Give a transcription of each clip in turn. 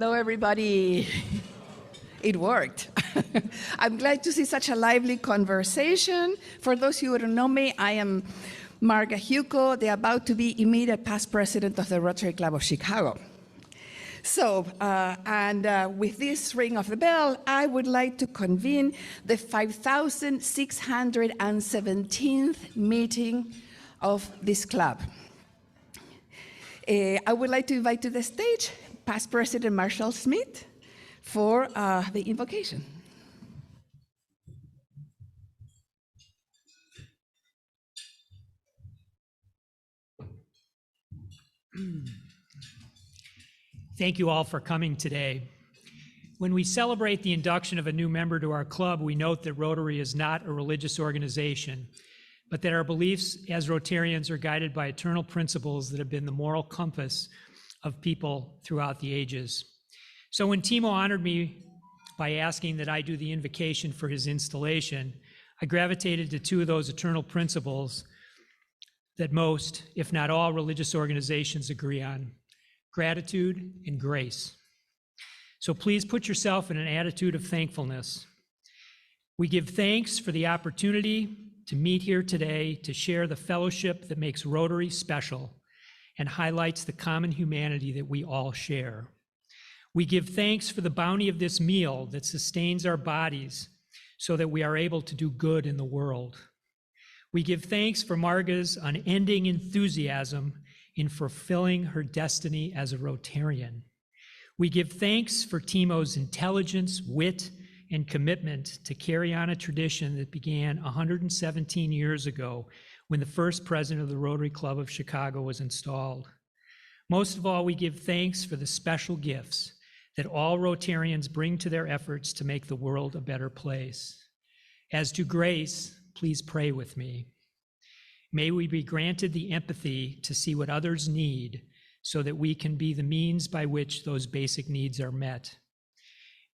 Hello, everybody. It worked. I'm glad to see such a lively conversation. For those who don't know me, I am Marga Hewko, the about to be immediate past president of the Rotary Club of Chicago. So, with this ring of the bell, I would like to convene the 5,617th meeting of this club. I would like to invite to the stage past President Marshall Smith for the invocation. Thank you all for coming today. When we celebrate the induction of a new member to our club, we note that Rotary is not a religious organization, but that our beliefs as Rotarians are guided by eternal principles that have been the moral compass of people throughout the ages. So when Timo honored me by asking that I do the invocation for his installation, I gravitated to two of those eternal principles that most, if not all, religious organizations agree on: gratitude and grace. So please put yourself in an attitude of thankfulness. We give thanks for the opportunity to meet here today to share the fellowship that makes Rotary special and highlights the common humanity that we all share. We give thanks for the bounty of this meal that sustains our bodies so that we are able to do good in the world. We give thanks for Marga's unending enthusiasm in fulfilling her destiny as a Rotarian. We give thanks for Timo's intelligence, wit, and commitment to carry on a tradition that began 117 years ago when the first president of the Rotary Club of Chicago was installed. Most of all, we give thanks for the special gifts that all Rotarians bring to their efforts to make the world a better place. As to grace, please pray with me. May we be granted the empathy to see what others need so that we can be the means by which those basic needs are met.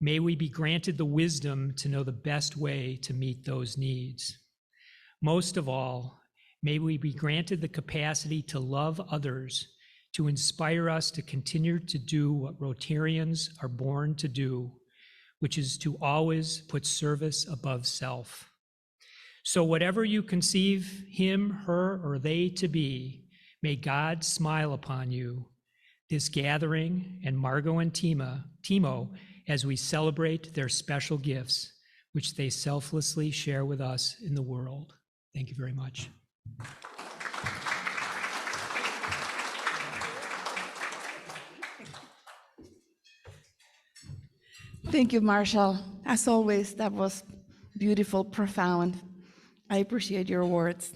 May we be granted the wisdom to know the best way to meet those needs. Most of all, may we be granted the capacity to love others, to inspire us to continue to do what Rotarians are born to do, which is to always put service above self. So whatever you conceive him, her, or they to be, may God smile upon you, this gathering, and Margo and Timo, as we celebrate their special gifts, which they selflessly share with us in the world. Thank you very much. Thank you, Marshall. As always, that was beautiful, profound. I appreciate your words.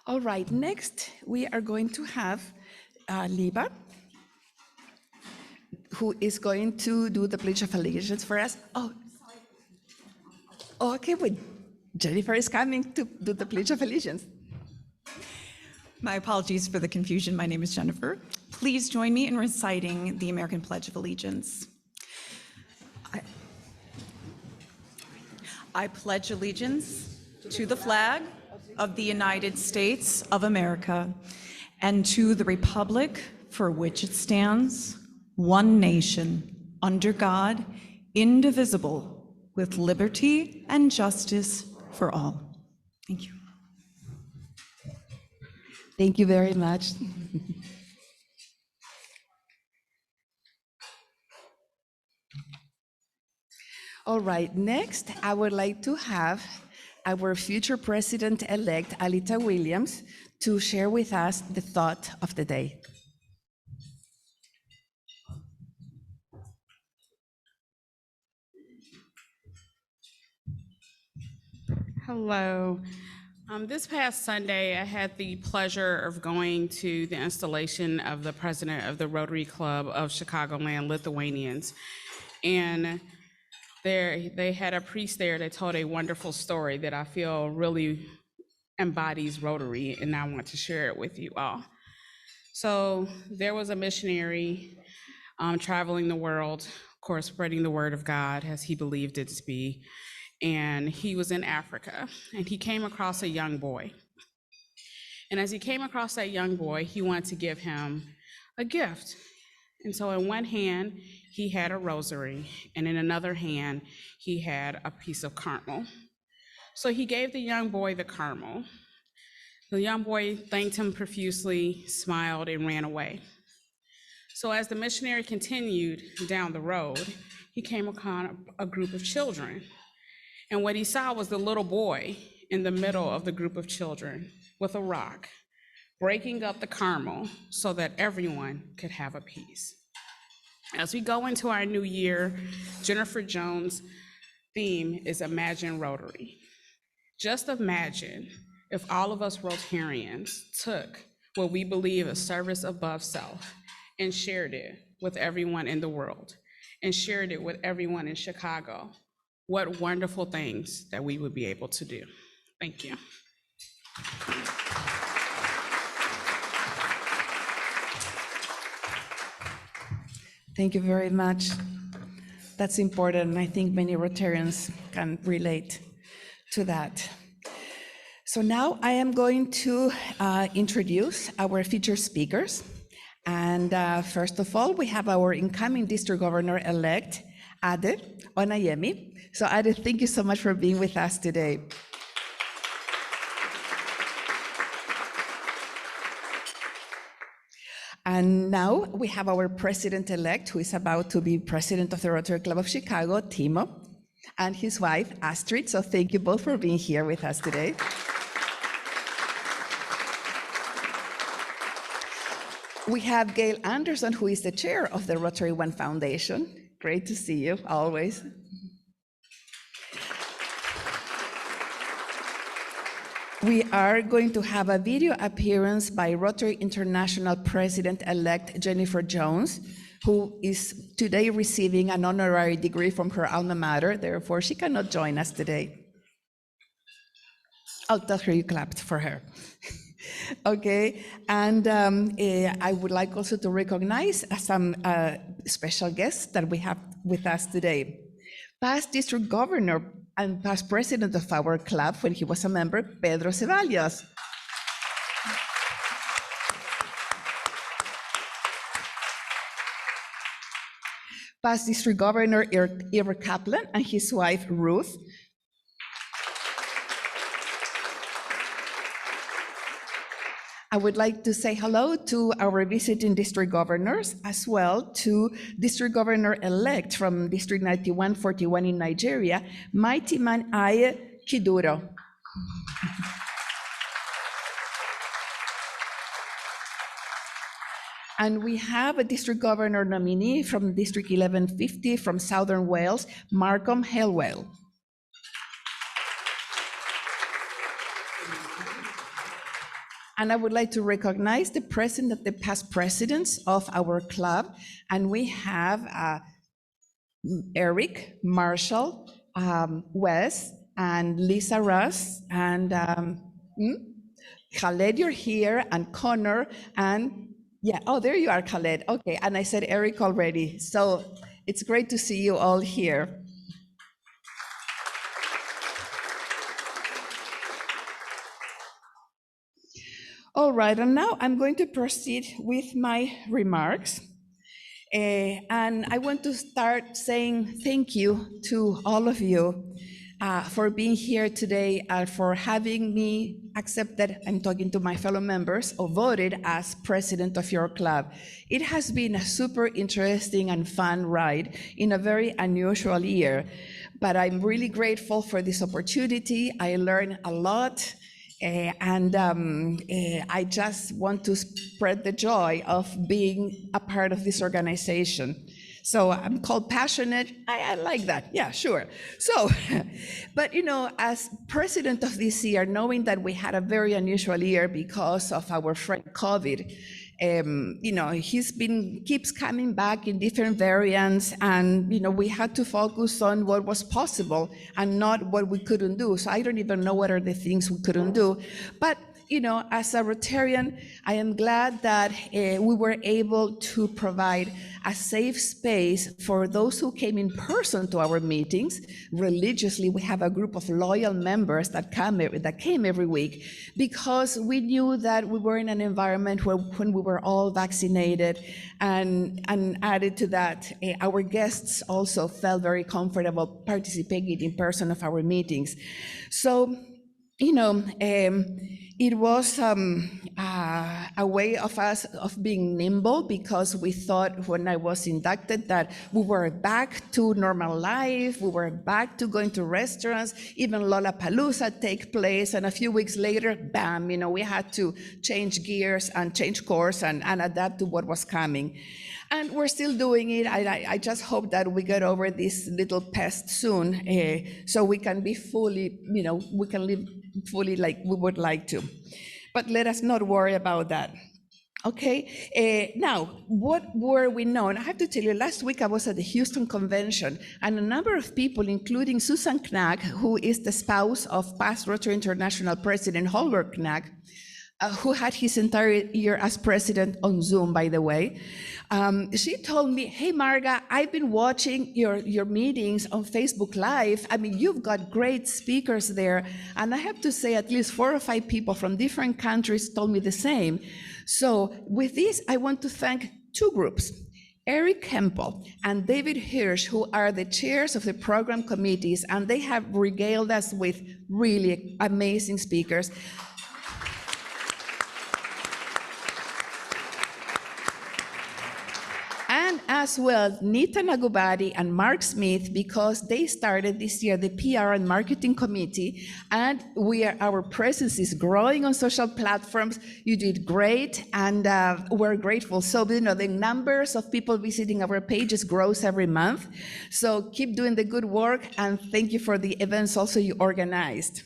All right, next we are going to have Liba, who is going to do the Pledge of Allegiance for us. Oh, okay, wait. Jennifer is coming to do the Pledge of Allegiance. My apologies for the confusion. My name is Jennifer. Please join me in reciting the American Pledge of Allegiance. I pledge allegiance to the flag of the United States of America and to the republic for which it stands, one nation, under God, indivisible, with liberty and justice for all. Thank you. Thank you very much. All right, next, I would like to have our future president-elect, Alita Williams, to share with us the thought of the day. Hello. This past Sunday, I had the pleasure of going to the installation of the president of the Rotary Club of Chicagoland Lithuanians. And they had a priest there that told a wonderful story that I feel really embodies Rotary, and I want to share it with you all. So there was a missionary traveling the world, of course, spreading the word of God as he believed it to be. And he was in Africa, and he came across a young boy. And as he came across that young boy, he wanted to give him a gift. And so in one hand, he had a rosary, and in another hand, he had a piece of caramel. So he gave the young boy the caramel. The young boy thanked him profusely, smiled, and ran away. So as the missionary continued down the road, he came upon a group of children. And what he saw was the little boy in the middle of the group of children with a rock, breaking up the caramel so that everyone could have a piece. As we go into our new year, Jennifer Jones' theme is Imagine Rotary. Just imagine if all of us Rotarians took what we believe is service above self and shared it with everyone in the world and shared it with everyone in Chicago. What wonderful things that we would be able to do. Thank you. Thank you very much. That's important, and I think many Rotarians can relate to that. So now I am going to introduce our featured speakers. And first of all, we have our incoming district governor-elect, Ade Onayemi. So Ade, thank you so much for being with us today. And now we have our president-elect, who is about to be president of the Rotary Club of Chicago, Timo, and his wife, Astrid. So thank you both for being here with us today. We have Gail Anderson, who is the chair of the Rotary One Foundation. Great to see you, always. We are going to have a video appearance by Rotary International President-elect Jennifer Jones, who is today receiving an honorary degree from her alma mater, therefore she cannot join us today. I'll tell her you clapped for her. Okay, and I would like also to recognize some special guests that we have with us today. Past district governor and past president of our club when he was a member, Pedro Ceballos. Past district governor Ira Kaplan and his wife Ruth. I would like to say hello to our visiting district governors, as well to District Governor-elect from District 9141 in Nigeria, Mighty Man Aye Chiduro. And we have a district governor nominee from District 1150 from Southern Wales, Malcolm Helwell. And I would like to recognize the present and the past presidents of our club. And we have Eric, Marshall, Wes, and Lisa Russ, and Khaled, you're here, and Connor, and yeah, oh, there you are, Khaled. Okay, and I said Eric already. So it's great to see you all here. All right, and now I'm going to proceed with my remarks. And I want to start saying thank you to all of you for being here today, for having me accept that I'm talking to my fellow members, or voted as president of your club. It has been a super interesting and fun ride in a very unusual year, but I'm really grateful for this opportunity. I learned a lot. I just want to spread the joy of being a part of this organization. So I'm called passionate. I like that. Yeah, sure. So, but you know, as president of this year, knowing that we had a very unusual year because of our friend COVID, you know, keeps coming back in different variants, and you know, we had to focus on what was possible and not what we couldn't do. So I don't even know what are the things we couldn't do, but as a Rotarian, I am glad that we were able to provide a safe space for those who came in person to our meetings. Religiously, we have a group of loyal members that came every week, because we knew that we were in an environment where, when we were all vaccinated, and added to that, our guests also felt very comfortable participating in person of our meetings. So, it was a way of us of being nimble, because we thought when I was inducted that we were back to normal life, we were back to going to restaurants, even Lollapalooza take place, and a few weeks later, bam, we had to change gears and change course and adapt to what was coming. And we're still doing it. I just hope that we get over this little pest soon, so we can be fully, we can live fully like we would like to. But let us not worry about that. Okay, now, what were we known? I have to tell you, last week I was at the Houston Convention, and a number of people, including Susan Knack, who is the spouse of past Rotary International President Holbert Knack, who had his entire year as president on Zoom, by the way. She told me, hey, Marga, I've been watching your meetings on Facebook Live. I mean, you've got great speakers there. And I have to say, at least 4 or 5 people from different countries told me the same. So with this, I want to thank 2 groups. Eric Hempel and David Hirsch, who are the chairs of the program committees, and they have regaled us with really amazing speakers. And as well, Nita Nagubadi and Mark Smith, because they started this year the PR and Marketing Committee, and our presence is growing on social platforms. You did great, and we're grateful. So, the numbers of people visiting our pages grows every month. So keep doing the good work, and thank you for the events also you organized.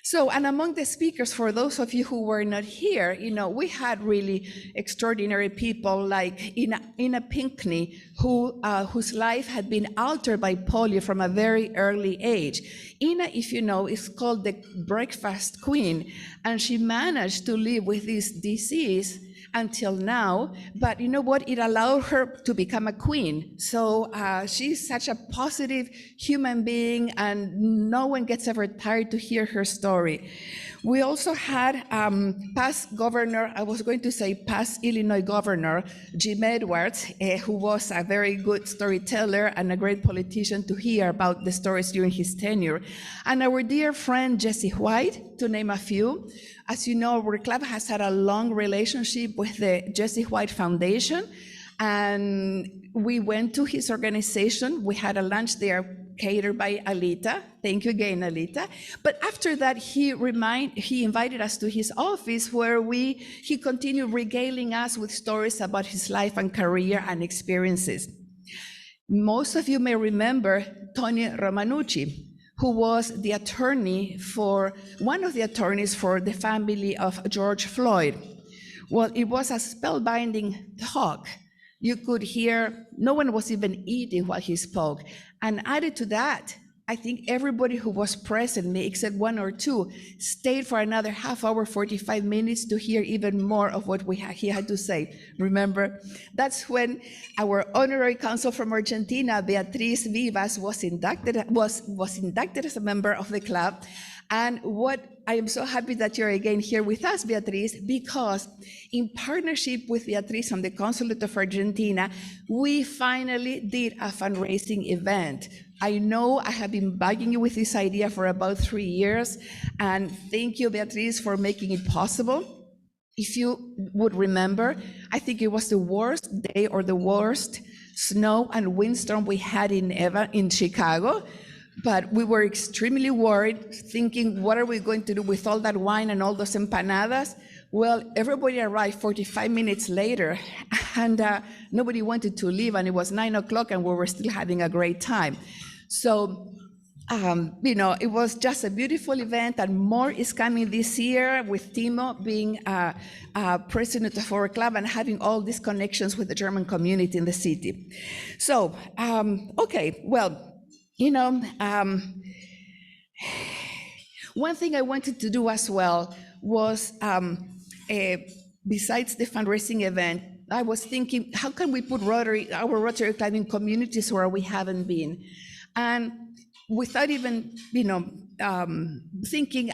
So, and among the speakers, for those of you who were not here, we had really extraordinary people like Ina Pinkney, whose life had been altered by polio from a very early age. Ina, if you know, is called the breakfast queen, and she managed to live with this disease until now, but you know what? It allowed her to become a queen. So she's such a positive human being, and no one gets ever tired to hear her story. We also had past Illinois Governor, Jim Edwards, who was a very good storyteller and a great politician to hear about the stories during his tenure. And our dear friend, Jesse White, to name a few. As you know, our club has had a long relationship with the Jesse White Foundation, and we went to his organization. We had a lunch there catered by Alita. Thank you again, Alita. But after that, he invited us to his office, where he continued regaling us with stories about his life and career and experiences. Most of you may remember Tony Romanucci, who was one of the attorneys for the family of George Floyd. Well, it was a spellbinding talk. You could hear, no one was even eating while he spoke. And added to that, I think everybody who was present, me except 1 or 2, stayed for another half hour, 45 minutes to hear even more of what he had to say. Remember, that's when our honorary consul from Argentina, Beatriz Vivas, was inducted as a member of the club. And I am so happy that you're again here with us, Beatriz, because in partnership with Beatriz from the Consulate of Argentina, we finally did a fundraising event. I know I have been bugging you with this idea for about 3 years, and thank you, Beatriz, for making it possible. If you would remember, I think it was the worst day or the worst snow and windstorm we had in Chicago. But we were extremely worried, thinking, what are we going to do with all that wine and all those empanadas? Well, everybody arrived 45 minutes later, and nobody wanted to leave, and it was 9 o'clock, and we were still having a great time. So, it was just a beautiful event, and more is coming this year with Timo being president of our club and having all these connections with the German community in the city. So, okay, well, one thing I wanted to do as well was, besides the fundraising event, I was thinking, how can we put our Rotary Club in communities where we haven't been? And without even, thinking,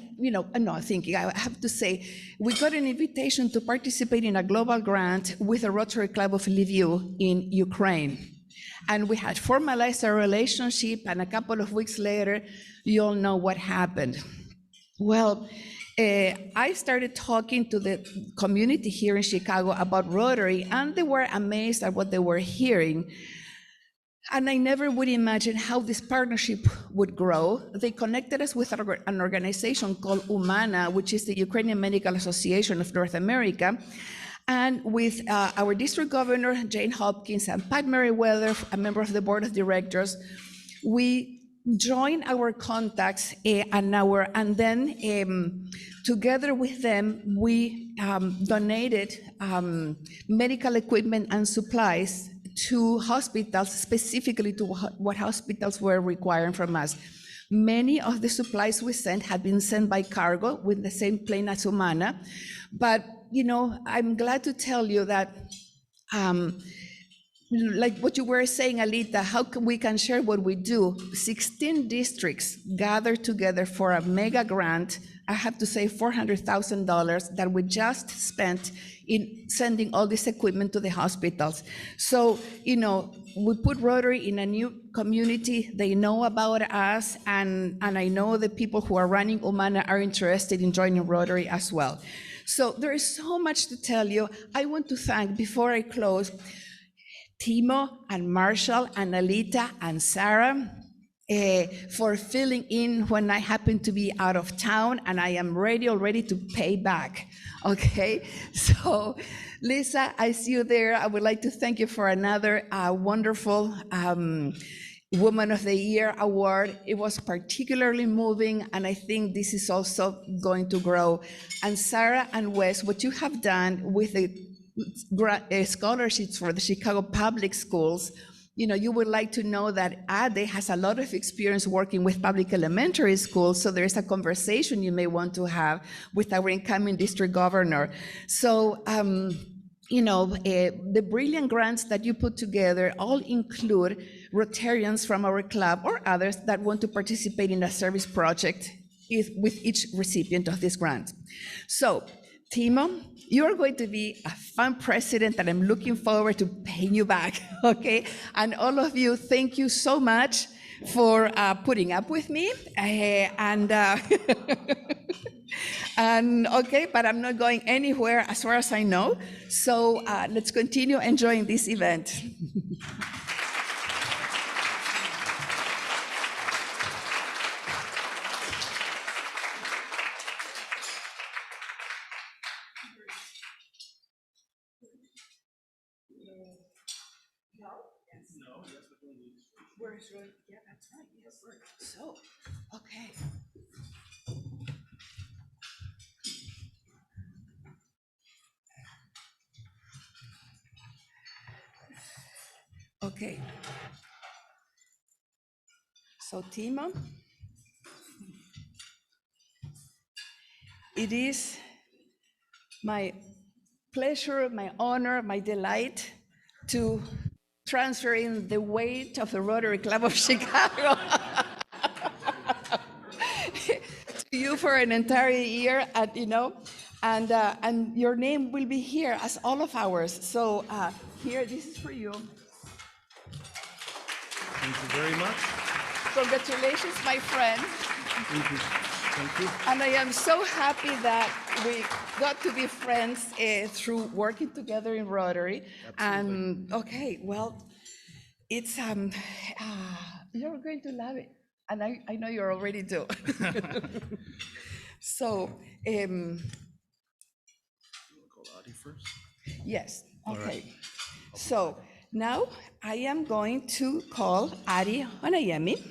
I have to say, we got an invitation to participate in a global grant with the Rotary Club of Lviv in Ukraine. And we had formalized our relationship, and a couple of weeks later, you all know what happened. Well, I started talking to the community here in Chicago about Rotary, and they were amazed at what they were hearing. And I never would imagine how this partnership would grow. They connected us with an organization called UMANA, which is the Ukrainian Medical Association of North America, and with our district governor, Jane Hopkins, and Pat Merriweather, a member of the board of directors. We joined our contacts and then together with them, we donated medical equipment and supplies to hospitals, specifically to what hospitals were requiring from us. Many of the supplies we sent had been sent by cargo with the same plane as UMANA, but I'm glad to tell you that like what you were saying, Alita, how we can share what we do. 16 districts gathered together for a mega grant. I have to say $400,000 that we just spent in sending all this equipment to the hospitals. So, we put Rotary in a new community. They know about us, and I know the people who are running UMANA are interested in joining Rotary as well. So there is so much to tell you. I want to thank, before I close, Timo and Marshall and Alita and Sarah for filling in when I happen to be out of town, and I am already to pay back, okay? So Lisa, I see you there. I would like to thank you for another wonderful Woman of the Year award. It was particularly moving, and I think this is also going to grow. And Sarah and Wes, what you have done with the scholarships for the Chicago Public Schools, you would like to know that Ade has a lot of experience working with public elementary schools, so there's a conversation you may want to have with our incoming district governor. So, the brilliant grants that you put together all include Rotarians from our club or others that want to participate in a service project with each recipient of this grant. So, Timo, you are going to be a fun president, and I'm looking forward to paying you back, okay? And all of you, thank you so much for putting up with me. And okay, but I'm not going anywhere as far as I know. So let's continue enjoying this event. Yeah, that's right. Yes. So, okay. Okay. So, Timo, it is my pleasure, my honor, my delight to transfer in the weight of the Rotary Club of Chicago to you for an entire year, and your name will be here as all of ours. So here, this is for you. Thank you very much. Congratulations, my friend. Thank you. Thank you. And I am so happy that we got to be friends through working together in Rotary. Absolutely. And okay, well, it's you're going to love it, and I know you already do. So, Call Adi first. yes, okay. right. So now I am going to call Adi Onayemi.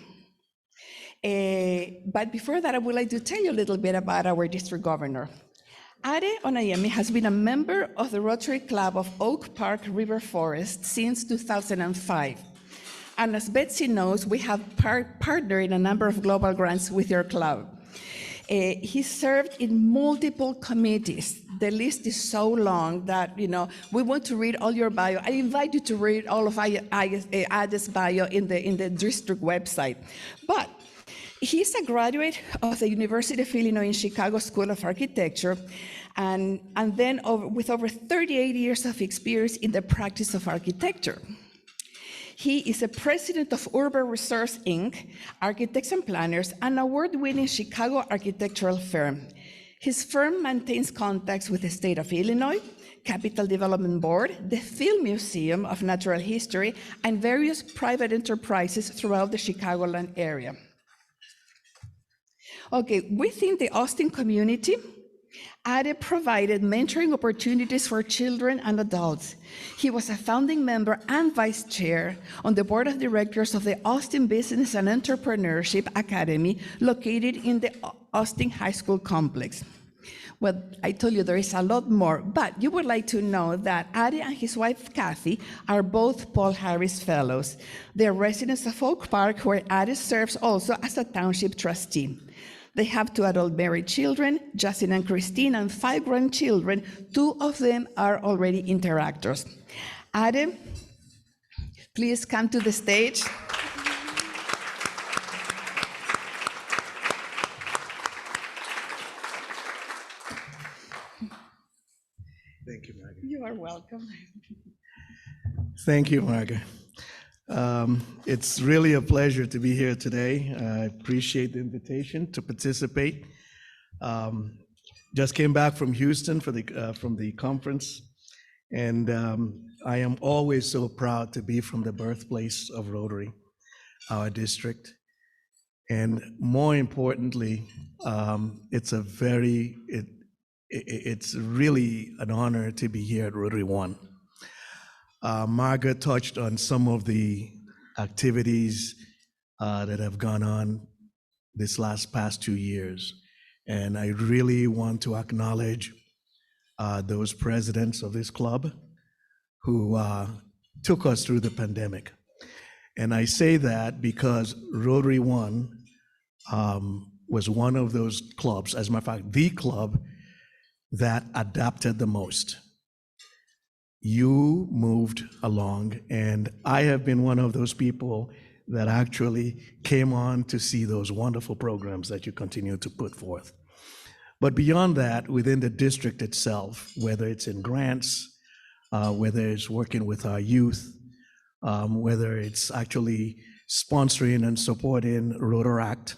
But before that, I would like to tell you a little bit about our district governor. Ade Onayemi has been a member of the Rotary Club of Oak Park River Forest since 2005. And as Betsy knows, we have partnered in a number of global grants with your club. He served in multiple committees. The list is so long that, we want to read all your bio. I invite you to read all of Ade's bio in the district website. But he's a graduate of the University of Illinois in Chicago School of Architecture, and then with over 38 years of experience in the practice of architecture. He is a president of Urban Resource, Inc., Architects and Planners, an award-winning Chicago architectural firm. His firm maintains contacts with the state of Illinois, Capital Development Board, the Field Museum of Natural History, and various private enterprises throughout the Chicagoland area. Okay, within the Austin community, Ade provided mentoring opportunities for children and adults. He was a founding member and vice chair on the board of directors of the Austin Business and Entrepreneurship Academy, located in the Austin High School complex. Well, I told you there is a lot more, but you would like to know that Ade and his wife, Kathy, are both Paul Harris Fellows. They're residents of Oak Park, where Ade serves also as a township trustee. They have 2 adult married children, Justin and Christine, and 5 grandchildren. 2 of them are already interactors. Ade, please come to the stage. Thank you, Marga. You are welcome. Thank you, Marga. It's really a pleasure to be here today. I appreciate the invitation to participate. Just came back from Houston from the conference, and I am always so proud to be from the birthplace of Rotary, our district. And more importantly, it's really an honor to be here at Rotary One. Marga touched on some of the activities that have gone on this past 2 years. And I really want to acknowledge those presidents of this club who took us through the pandemic. And I say that because Rotary One was one of those clubs, as a matter of fact, the club that adapted the most. You moved along, and I have been one of those people that actually came on to see those wonderful programs that you continue to put forth. But beyond that, within the district itself, whether it's in grants, whether it's working with our youth, whether it's actually sponsoring and supporting Rotaract,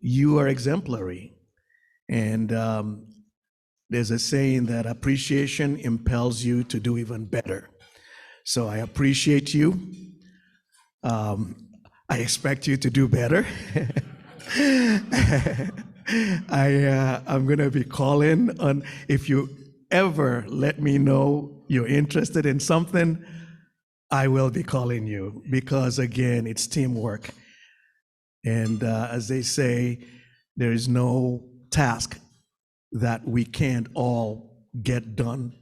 you are exemplary. And there's a saying that appreciation impels you to do even better. So I appreciate you. I expect you to do better. I'm going to be calling on, if you ever let me know you're interested in something, I will be calling you, because again, it's teamwork. And as they say, there is no task that we can't all get done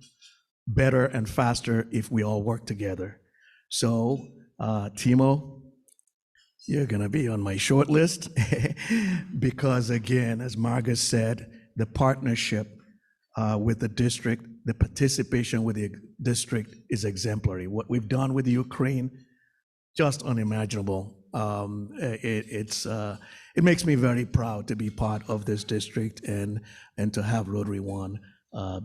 better and faster if we all work together. So, Timo, you're gonna be on my short list because again, as Marga said, the partnership with the district, the participation with the district is exemplary. What we've done with Ukraine, just unimaginable. It makes me very proud to be part of this district and to have Rotary One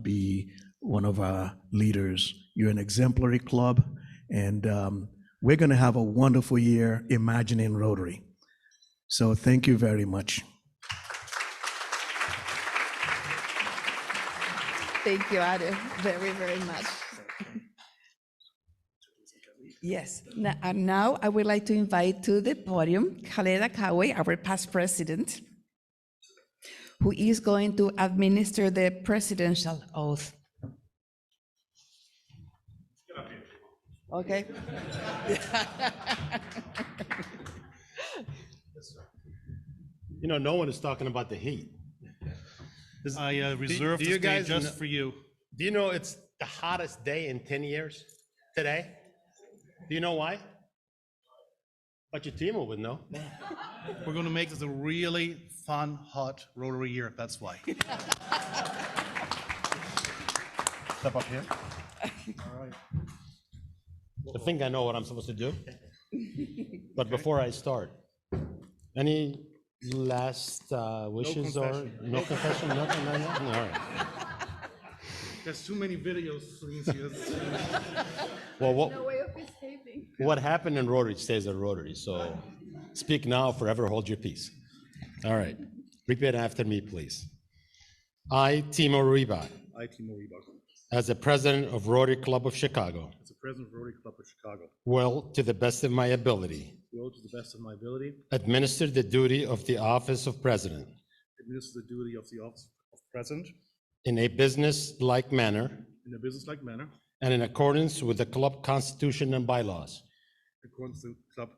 be one of our leaders. You're an exemplary club, and we're going to have a wonderful year imagining Rotary. So thank you very much. Thank you, Ade, very, very much. Yes, and now I would like to invite to the podium Khaleda Kawe, our past president, who is going to administer the presidential oath. Okay. You know, no one is talking about the heat. I reserved do the you guys stage just kn- for you. Do you know it's the hottest day in 10 years today? Do you know why? But your team would know. We're going to make this a really fun, hot Rotary year. That's why. Step up here. All right. I think I know what I'm supposed to do. But before I start, any last wishes or confession. no confession? Nothing? All right. There's too many videos. Well, No way of escaping. what happened in Rotary stays at Rotary. So speak now, forever hold your peace. All right. Repeat after me, please. I, Timo Rehbock, I, Timo Rehbock, as the president of Rotary Club of Chicago, as the president of Rotary Club of Chicago, will, to the best of my ability, will, to the best of my ability, administer the duty of the office of president administer the duty of the office of president in a business-like manner in a business-like manner, and in accordance with the club constitution and bylaws. according to the club.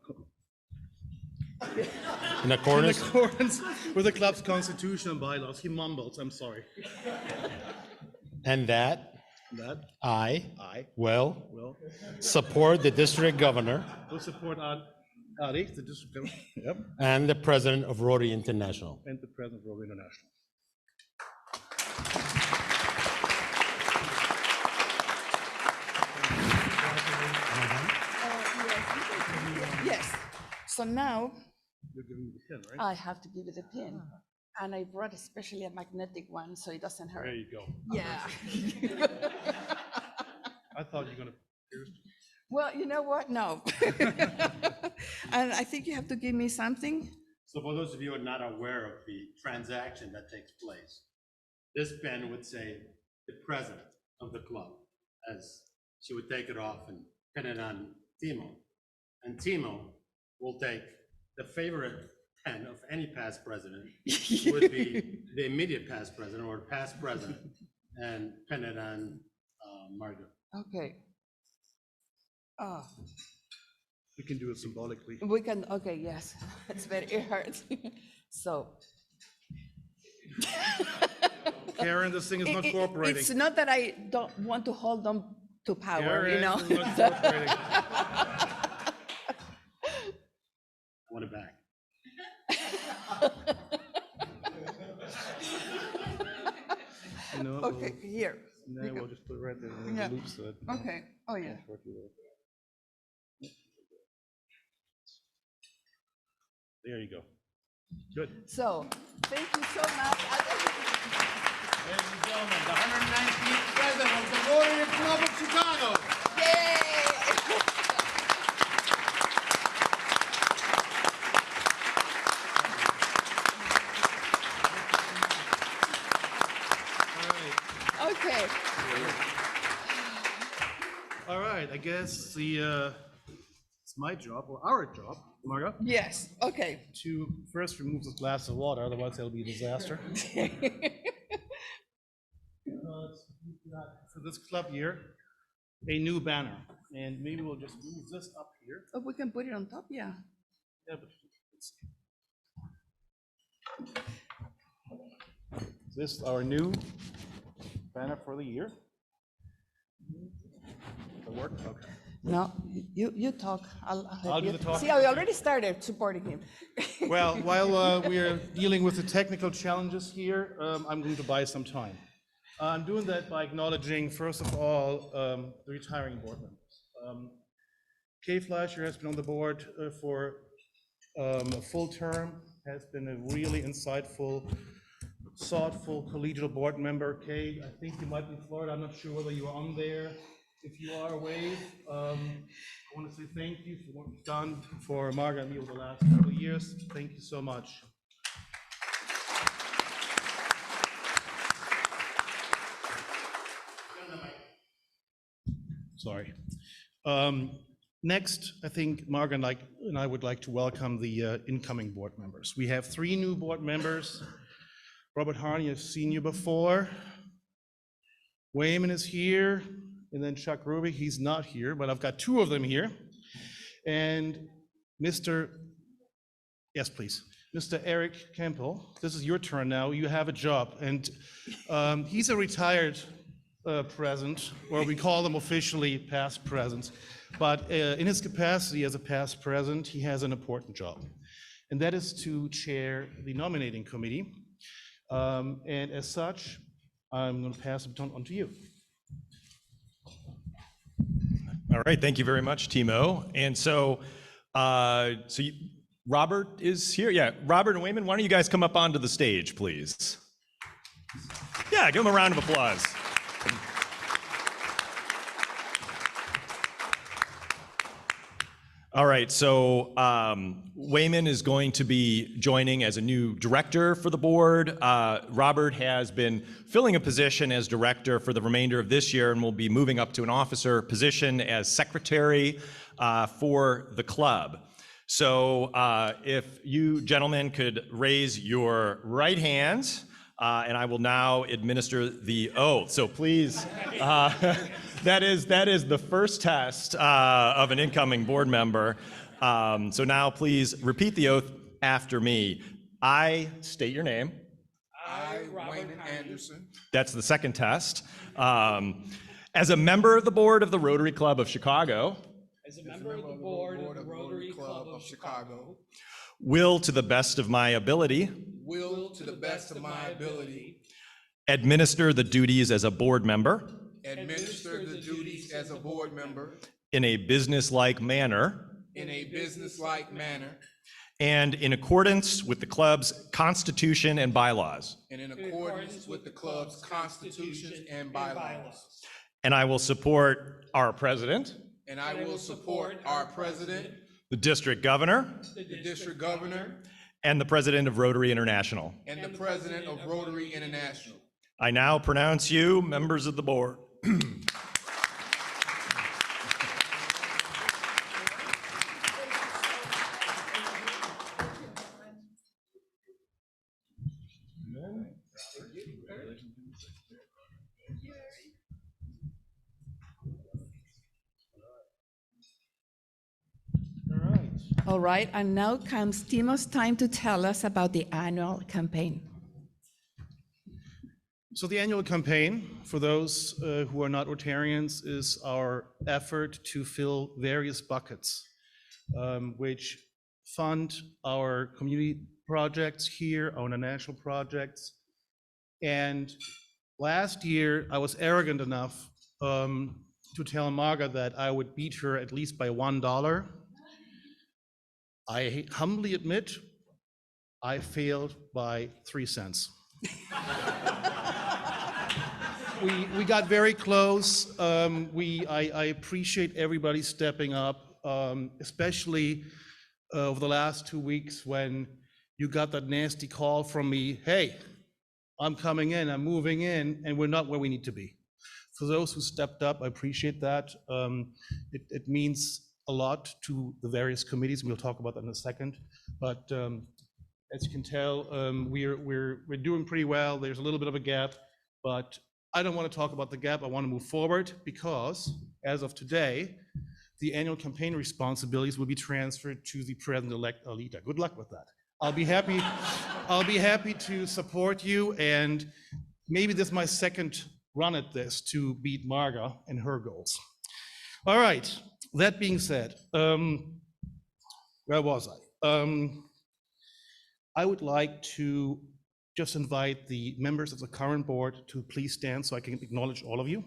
In In accordance, accordance with the club's constitution and bylaws. He mumbles, I'm sorry. and that That I I will will support the district governor support Adi, the district governor, yep, and the president of Rotary International. and the president of Rotary International. Yes. So now You're giving me the pin, right? I have to give you the pin. And I brought especially a magnetic one so it doesn't hurt. There you go. Yeah. I thought you were gonna pierce. Well, you know what? No. And I think you have to give me something. So for those of you who are not aware of the transaction that takes place, this pen would say the president of the club, as she would take it off and pin it on Timo. And Timo will take the favorite pen of any past president, would be the immediate past president or past president, and pin it on Marga. Okay. Oh, We can do it symbolically. we can, okay, yes. It's very, it hurts. So. Karen, this thing is not cooperating. It's not that I don't want to hold them to power, you Karen, know? this is not cooperating. I want it back. You know, Okay, here. No, we'll just put it right there in Yeah. the loop so that. Okay, oh, yeah. There you go. Good. So, thank you so much. Ladies and gentlemen, the 119th president of the Rotary Club of Chicago. Okay, All right, I guess it's my job, or our job, Marga, yes, okay. to first remove this glass of water, otherwise it'll be a disaster. For this club year, a new banner, and maybe we'll just move this up here. Oh, we can put it on top, yeah. Yeah, but it's- This is our new banner for the year. Does it work? Okay. No, you talk. I'll do the talking. See, I already started supporting him. Well, while we are dealing with the technical challenges here, I'm going to buy some time. I'm doing that by acknowledging, first of all, the retiring board members. Kay Fleischer has been on the board for a full term, has been a really insightful, thoughtful collegial board member. Kay, I think you might be in Florida. I'm not sure whether you are on there. If you are away, I want to say thank you for what you've done for Marga and me over the last couple of years. Thank you so much. Sorry. Next, I think Marga and I would like to welcome the incoming board members. We have 3 new board members. Robert Harney, I've seen you before. Wayman is here, and then Chuck Ruby, he's not here, but I've got 2 of them here. And yes, please, Mr. Eric Campbell, this is your turn now, you have a job. And he's a retired president, or we call them officially past presidents. But in his capacity as a past president, he has an important job. and that is to chair the nominating committee. And as such, I'm going to pass the baton on to you. All right, thank you very much, Timo. And so, Robert is here. Yeah, Robert and Wayman, why don't you guys come up onto the stage, please? Yeah, give them a round of applause. All right, so Wayman is going to be joining as a new director for the board. Robert has been filling a position as director for the remainder of this year and will be moving up to an officer position as secretary for the club. So if you gentlemen could raise your right hands, and I will now administer the oath. So please, that is the first test of an incoming board member. So now please repeat the oath after me. I state your name. I, Wayman Anderson. That's the second test. As a member of the board of the Rotary Club of Chicago. As a member of the board of the Rotary Club of Chicago. Will, to the best of my ability. Will, to the best of my ability. Administer the duties as a board member. Administer the duties as a board member. In a business-like manner. In a business-like manner. And in accordance with the club's constitution and bylaws. And in accordance with the club's constitution and bylaws. And I will support our president. And I will support our president. The district governor. The district governor. And the president of Rotary International. And the president of Rotary International. I now pronounce you members of the board. All right, and now comes Timo's time to tell us about the annual campaign. So the annual campaign, for those who are not Rotarians, is our effort to fill various buckets, which fund our community projects here, our national projects. And last year, I was arrogant enough to tell Marga that I would beat her at least by $1. I humbly admit, I failed by 3 cents. We got very close. I appreciate everybody stepping up, especially over the last 2 weeks when you got that nasty call from me, hey, I'm coming in, I'm moving in, and we're not where we need to be. For those who stepped up, I appreciate that. It means a lot to the various committees. We'll talk about that in a second. But as you can tell, we're doing pretty well. There's a little bit of a gap, but I don't want to talk about the gap. I want to move forward because as of today, the annual campaign responsibilities will be transferred to the president-elect Alita. Good luck with that. I'll be happy to support you, and maybe this is my second run at this to beat Marga and her goals. All right. That being said, where was I? I would like to just invite the members of the current board to please stand so I can acknowledge all of you.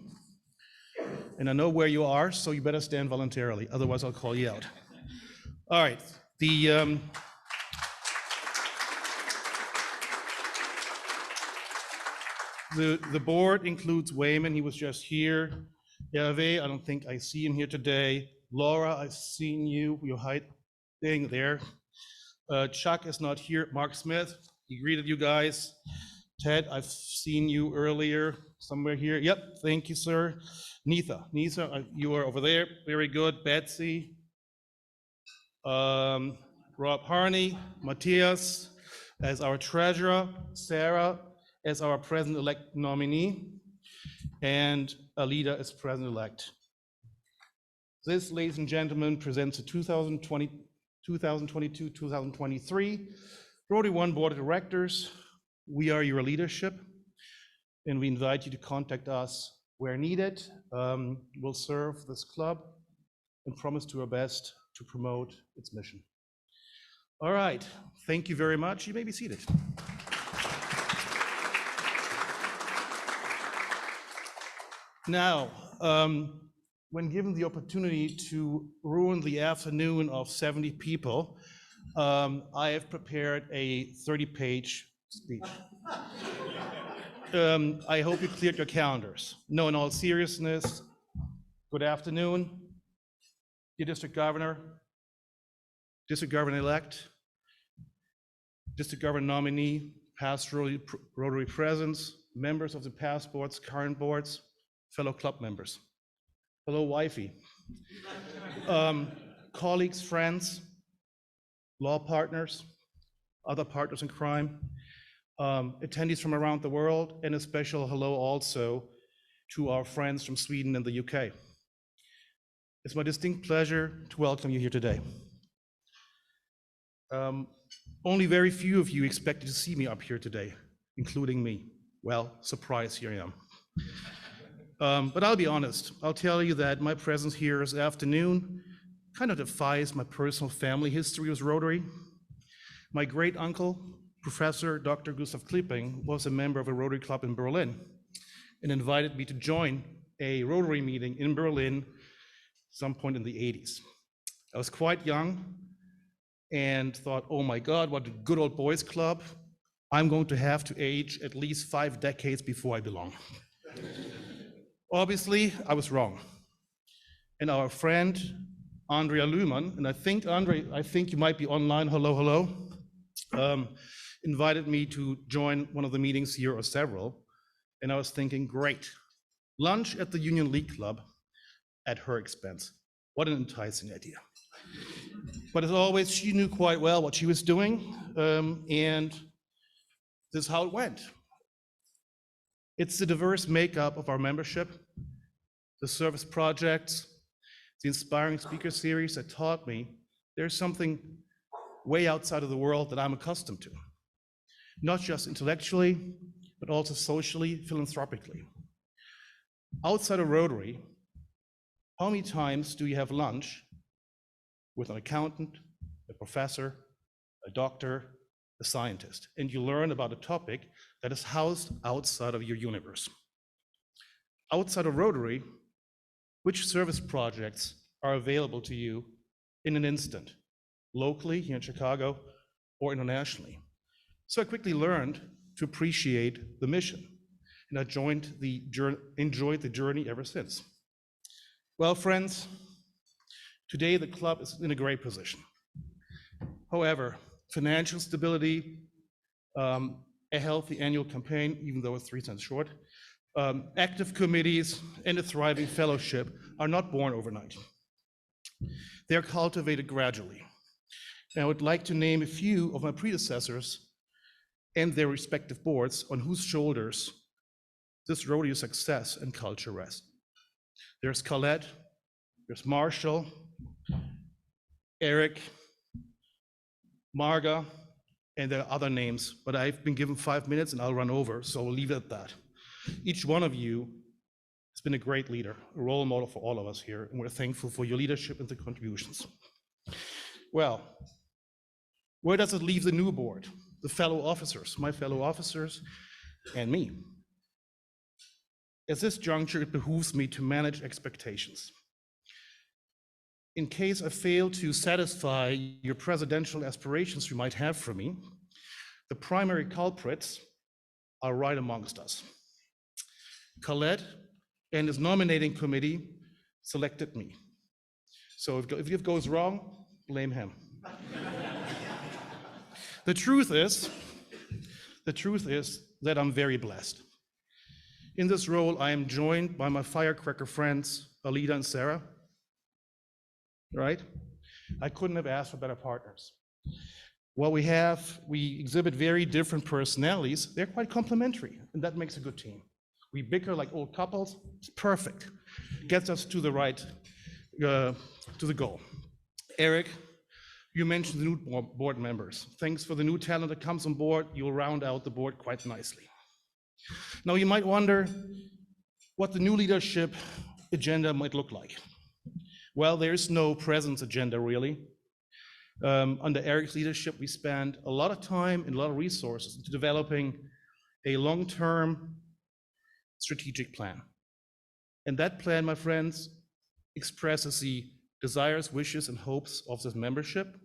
And I know where you are, so you better stand voluntarily, otherwise I'll call you out. All right, the board includes Wayman, he was just here. Hervé, I don't think I see him here today. Laura, I've seen you, you're hiding there. Chuck is not here. Mark Smith, he greeted you guys. Ted, I've seen you earlier, somewhere here. Yep, thank you, sir. Nitha, you are over there, very good. Betsy, Rob Harney, Matthias as our treasurer, Sarah as our president-elect nominee, and Alida as president-elect. This, ladies and gentlemen, presents the 2022-2023 Rotary One Board of Directors. We are your leadership, and we invite you to contact us where needed. We'll serve this club and promise to our best to promote its mission. All right, thank you very much. You may be seated. Now, when given the opportunity to ruin the afternoon of 70 people, I have prepared a 30-page speech. I hope you cleared your calendars. No, in all seriousness, good afternoon, dear District Governor, District Governor-elect, District Governor nominee, past Rotary presence, members of the past boards, current boards, fellow club members. Hello, wifey. Colleagues, friends, law partners, other partners in crime, attendees from around the world, and a special hello also to our friends from Sweden and the UK. It's my distinct pleasure to welcome you here today. Only very few of you expected to see me up here today, including me. Well, surprise, here I am. But I'll be honest, I'll tell you that my presence here this afternoon kind of defies my personal family history with Rotary. My great uncle, Professor Dr. Gustav Klipping, was a member of a Rotary club in Berlin and invited me to join a Rotary meeting in Berlin some point in the 80s. I was quite young and thought, oh my God, what a good old boys club. I'm going to have to age at least 5 decades before I belong. Obviously, I was wrong. And our friend, Andrea Luhmann, and I think, Andre, you might be online, hello, invited me to join one of the meetings here, or several, and I was thinking, great, lunch at the Union League Club at her expense. What an enticing idea. But as always, she knew quite well what she was doing, and this is how it went. It's the diverse makeup of our membership, the service projects, the inspiring speaker series that taught me there's something way outside of the world that I'm accustomed to, not just intellectually, but also socially, philanthropically. Outside of Rotary, how many times do you have lunch with an accountant, a professor, a doctor, a scientist, and you learn about a topic that is housed outside of your universe? Outside of Rotary, which service projects are available to you in an instant, locally here in Chicago or internationally? So I quickly learned to appreciate the mission, and I enjoyed the journey ever since. Well, friends, today the club is in a great position. However, financial stability, a healthy annual campaign, even though it's 3 cents short, active committees, and a thriving fellowship are not born overnight. They're cultivated gradually. And I would like to name a few of my predecessors and their respective boards on whose shoulders this Rotary success and culture rest. There's Colette, there's Marshall, Eric, Marga, and there are other names, but I've been given 5 minutes and I'll run over, so I'll leave it at that. Each one of you has been a great leader, a role model for all of us here, and we're thankful for your leadership and the contributions. Well, where does it leave the new board, the fellow officers, my fellow officers, and me? At this juncture, it behooves me to manage expectations. In case I fail to satisfy your presidential aspirations you might have for me, the primary culprits are right amongst us. Colette and his nominating committee selected me. So if it goes wrong, blame him. The truth is that I'm very blessed. In this role, I am joined by my firecracker friends, Alida and Sarah, right? I couldn't have asked for better partners. What we exhibit very different personalities. They're quite complementary, and that makes a good team. We bicker like old couples. It's perfect. Gets us to the right, to the goal. Eric, you mentioned the new board members. Thanks for the new talent that comes on board. You'll round out the board quite nicely. Now, you might wonder what the new leadership agenda might look like. Well, there's no presence agenda, really. Under Eric's leadership, we spent a lot of time and a lot of resources into developing a long-term strategic plan. And that plan, my friends, expresses the desires, wishes, and hopes of this membership,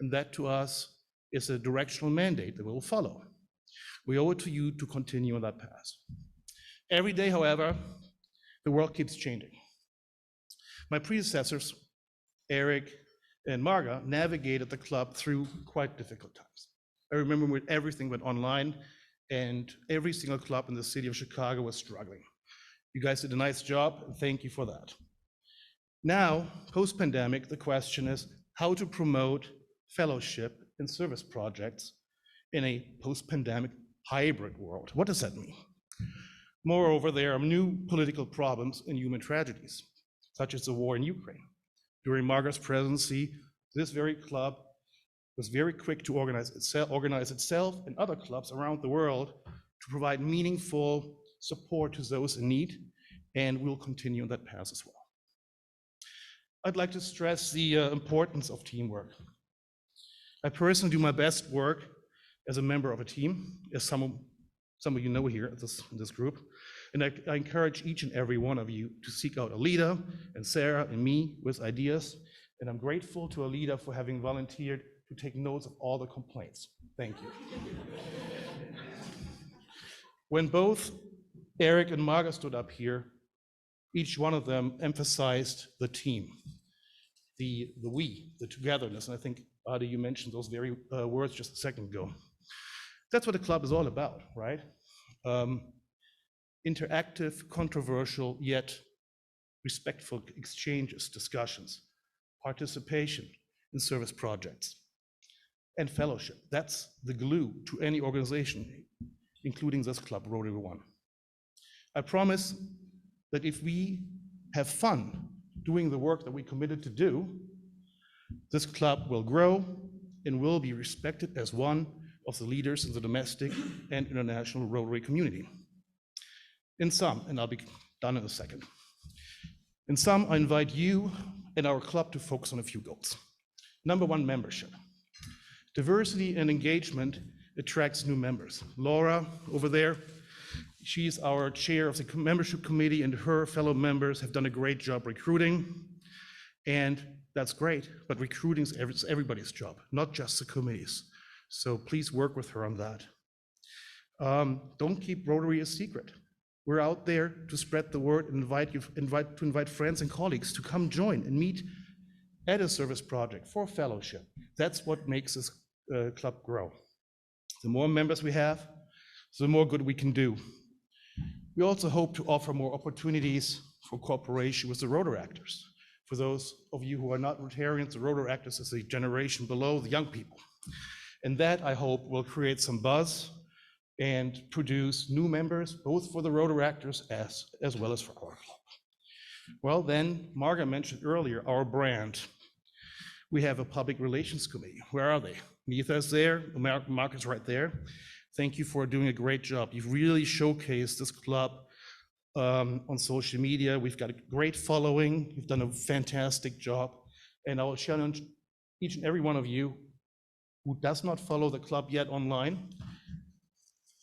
and that to us is a directional mandate that we will follow. We owe it to you to continue on that path. Every day, however, the world keeps changing. My predecessors, Eric and Marga, navigated the club through quite difficult times. I remember when everything went online and every single club in the city of Chicago was struggling. You guys did a nice job, and thank you for that. Now, post-pandemic, the question is how to promote fellowship and service projects in a post-pandemic hybrid world. What does that mean? Moreover, there are new political problems and human tragedies, such as the war in Ukraine. During Marga's presidency, this very club was very quick to organize itself and other clubs around the world to provide meaningful support to those in need, and we'll continue on that path as well. I'd like to stress the importance of teamwork. I personally do my best work as a member of a team, as some of you know here in this group, and I encourage each and every one of you to seek out a leader, and Sarah and me with ideas, and I'm grateful to a leader for having volunteered to take notes of all the complaints. Thank you. When both Eric and Marga stood up here, each one of them emphasized the team, the we, the togetherness, and I think, Adi, you mentioned those very words just a second ago. That's what the club is all about, right? Interactive, controversial, yet respectful exchanges, discussions, participation in service projects, and fellowship. That's the glue to any organization, including this club, Rotary One. I promise that if we have fun doing the work that we committed to do, this club will grow and will be respected as one of the leaders in the domestic and international Rotary community. In sum, and I'll be done in a second. In sum, I invite you and our club to focus on a few goals. Number one, membership. Diversity and engagement attracts new members. Laura over there, she's our chair of the membership committee, and her fellow members have done a great job recruiting. And that's great, but recruiting is everybody's job, not just the committees. So please work with her on that. Don't keep Rotary a secret. We're out there to spread the word and invite friends and colleagues to come join and meet at a service project for fellowship. That's what makes this club grow. The more members we have, the more good we can do. We also hope to offer more opportunities for cooperation with the Rotary actors. For those of you who are not Rotarians, the Rotary actors is the generation below the young people. And that, I hope, will create some buzz and produce new members, both for the Rotary actors as well as for our club. Well, then, Marga mentioned earlier our brand. We have a public relations committee. Where are they? Neitha's there, Mark is right there. Thank you for doing a great job. You've really showcased this club on social media. We've got a great following. You've done a fantastic job. And I will challenge each and every one of you who does not follow the club yet online,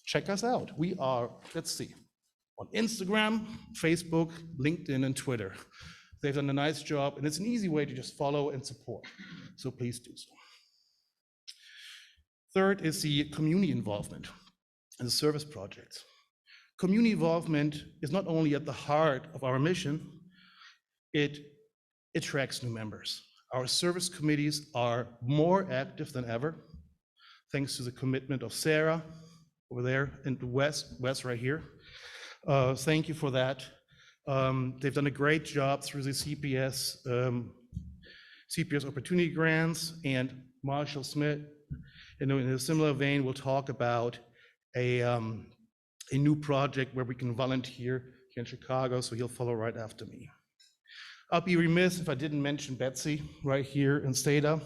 check us out. We are, let's see, on Instagram, Facebook, LinkedIn, and Twitter. They've done a nice job, and it's an easy way to just follow and support. So please do so. Third is the community involvement and the service projects. Community involvement is not only at the heart of our mission, it attracts new members. Our service committees are more active than ever, thanks to the commitment of Sarah over there and Wes right here. Thank you for that. They've done a great job through the CPS opportunity grants, and Marshall Smith, in a similar vein, will talk about a new project where we can volunteer here in Chicago, so he'll follow right after me. I'll be remiss if I didn't mention Betsy right here in Stata.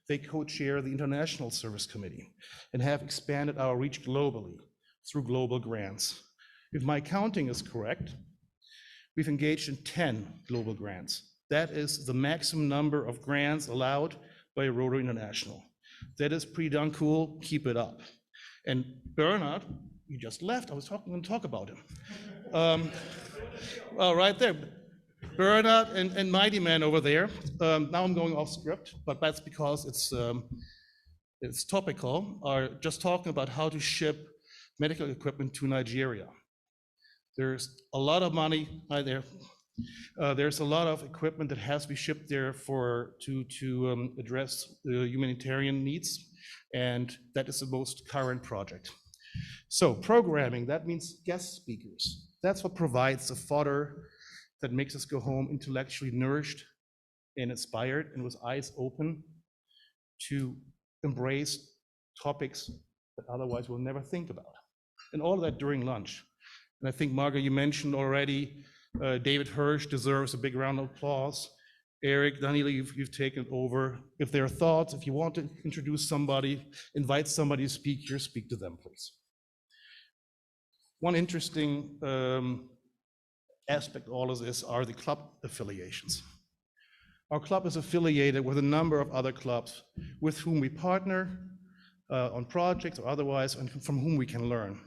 They co-chair the International Service Committee and have expanded our reach globally through global grants. If my counting is correct, we've engaged in 10 global grants. That is the maximum number of grants allowed by Rotary International. That is pretty darn cool. Keep it up. And Bernard, you just left. I was going to talk about him. Well, right there. Bernard and Mighty Man over there. Now I'm going off script, but that's because it's topical, are just talking about how to ship medical equipment to Nigeria. There's a lot of money there. There's a lot of equipment that has to be shipped there to address the humanitarian needs, and that is the most current project. So programming, that means guest speakers. That's what provides the fodder that makes us go home intellectually nourished and inspired and with eyes open to embrace topics that otherwise we'll never think about. And all of that during lunch. And I think, Marga, you mentioned already, David Hirsch deserves a big round of applause. Eric, Daniela, you've taken over. If there are thoughts, if you want to introduce somebody, invite somebody to speak here, speak to them, please. One interesting aspect of all of this are the club affiliations. Our club is affiliated with a number of other clubs with whom we partner on projects or otherwise, and from whom we can learn.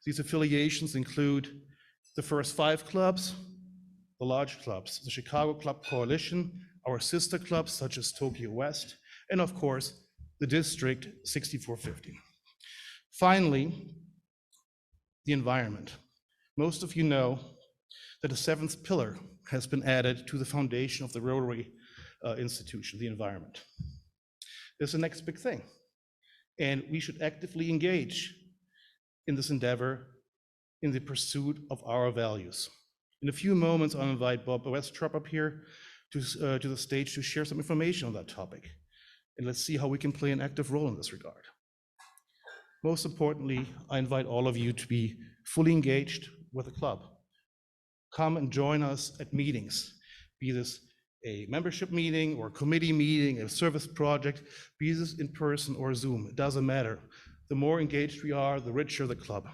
These affiliations include the first 5 clubs, the large clubs, the Chicago Club Coalition, our sister clubs such as Tokyo West, and of course, the District 6450. Finally, the environment. Most of you know that a 7th pillar has been added to the foundation of the Rotary institution, the environment. It's the next big thing. And we should actively engage in this endeavor in the pursuit of our values. In a few moments, I'll invite Bob Westrop up here to the stage to share some information on that topic. And let's see how we can play an active role in this regard. Most importantly, I invite all of you to be fully engaged with the club. Come and join us at meetings, be this a membership meeting or a committee meeting, a service project, be this in person or Zoom, it doesn't matter. The more engaged we are, the richer the club.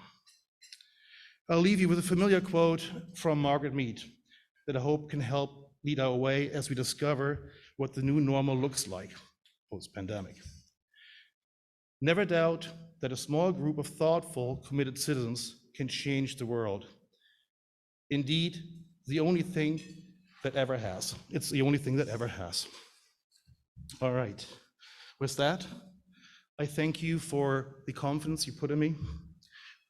I'll leave you with a familiar quote from Margaret Mead that I hope can help lead our way as we discover what the new normal looks like post-pandemic. Never doubt that a small group of thoughtful, committed citizens can change the world. Indeed, the only thing that ever has. It's the only thing that ever has. All right. With that, I thank you for the confidence you put in me.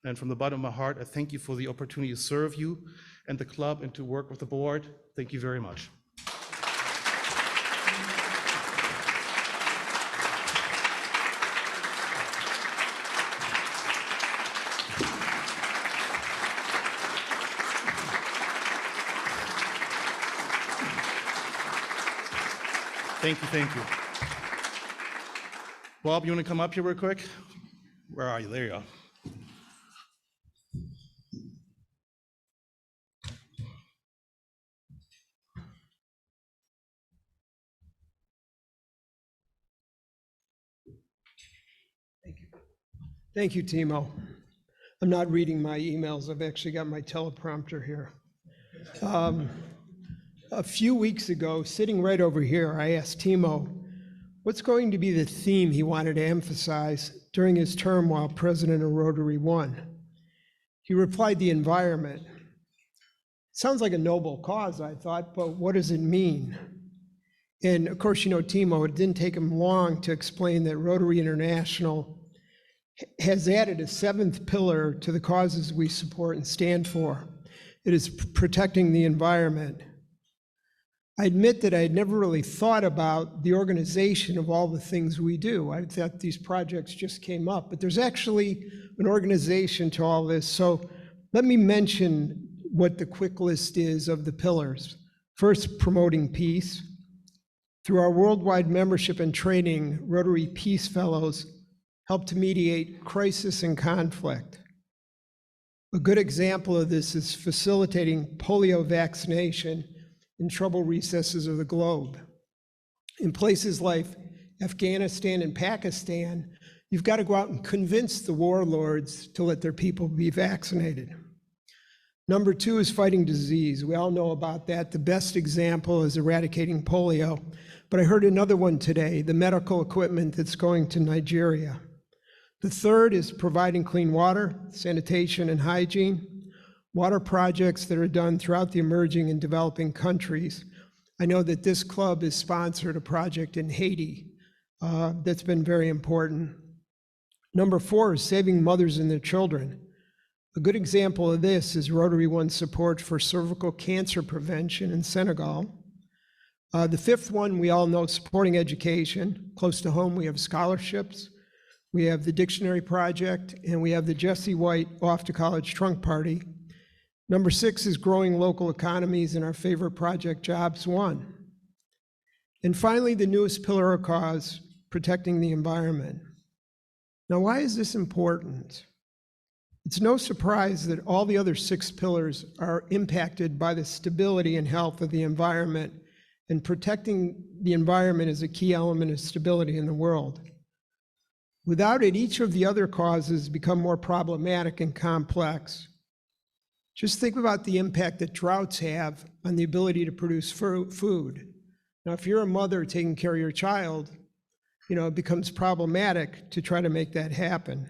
And from the bottom of my heart, I thank you for the opportunity to serve you and the club and to work with the board. Thank you very much. Thank you. Bob, you want to come up here real quick? Where are you? There you are. Thank you, Timo. I'm not reading my emails. I've actually got my teleprompter here. A few weeks ago, sitting right over here, I asked Timo what's going to be the theme he wanted to emphasize during his term while president of Rotary 1. He replied, the environment. Sounds like a noble cause, I thought, but what does it mean? And of course, you know, Timo, it didn't take him long to explain that Rotary International has added a 7th pillar to the causes we support and stand for. It is protecting the environment. I admit that I had never really thought about the organization of all the things we do. I thought these projects just came up, but there's actually an organization to all this. So let me mention what the quick list is of the pillars. First, promoting peace. Through our worldwide membership and training, Rotary Peace Fellows help to mediate crisis and conflict. A good example of this is facilitating polio vaccination in troubled recesses of the globe. In places like Afghanistan and Pakistan, you've got to go out and convince the warlords to let their people be vaccinated. Number 2 is fighting disease. We all know about that. The best example is eradicating polio. But I heard another one today, the medical equipment that's going to Nigeria. The third is providing clean water, sanitation, and hygiene, water projects that are done throughout the emerging and developing countries. I know that this club has sponsored a project in Haiti that's been very important. Number 4 is saving mothers and their children. A good example of this is Rotary One's support for cervical cancer prevention in Senegal. The 5th one, we all know, supporting education. Close to home, we have scholarships. We have the Dictionary Project, and we have the Jesse White Off to College Trunk Party. Number 6 is growing local economies, and our favorite project, Jobs One. And finally, the newest pillar of cause, protecting the environment. Now, why is this important? It's no surprise that all the other 6 pillars are impacted by the stability and health of the environment, and protecting the environment is a key element of stability in the world. Without it, each of the other causes become more problematic and complex. Just think about the impact that droughts have on the ability to produce food. Now, if you're a mother taking care of your child, it becomes problematic to try to make that happen.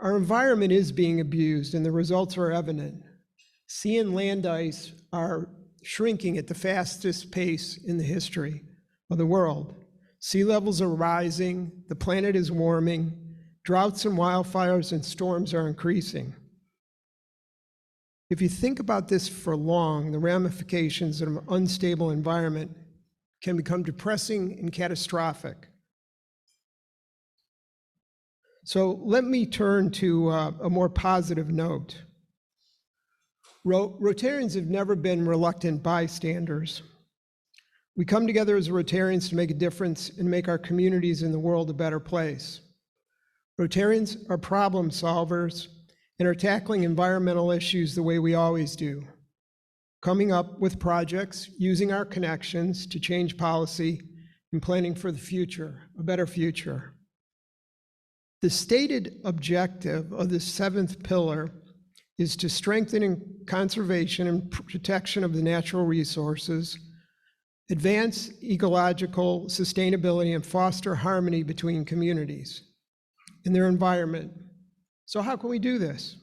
Our environment is being abused, and the results are evident. Sea and land ice are shrinking at the fastest pace in the history of the world. Sea levels are rising, the planet is warming, droughts and wildfires and storms are increasing. If you think about this for long, the ramifications of an unstable environment can become depressing and catastrophic. So let me turn to a more positive note. Rotarians have never been reluctant bystanders. We come together as Rotarians to make a difference and make our communities and the world a better place. Rotarians are problem solvers and are tackling environmental issues the way we always do, coming up with projects, using our connections to change policy, and planning for the future, a better future. The stated objective of the 7th pillar is to strengthen conservation and protection of the natural resources, advance ecological sustainability, and foster harmony between communities and their environment. So how can we do this?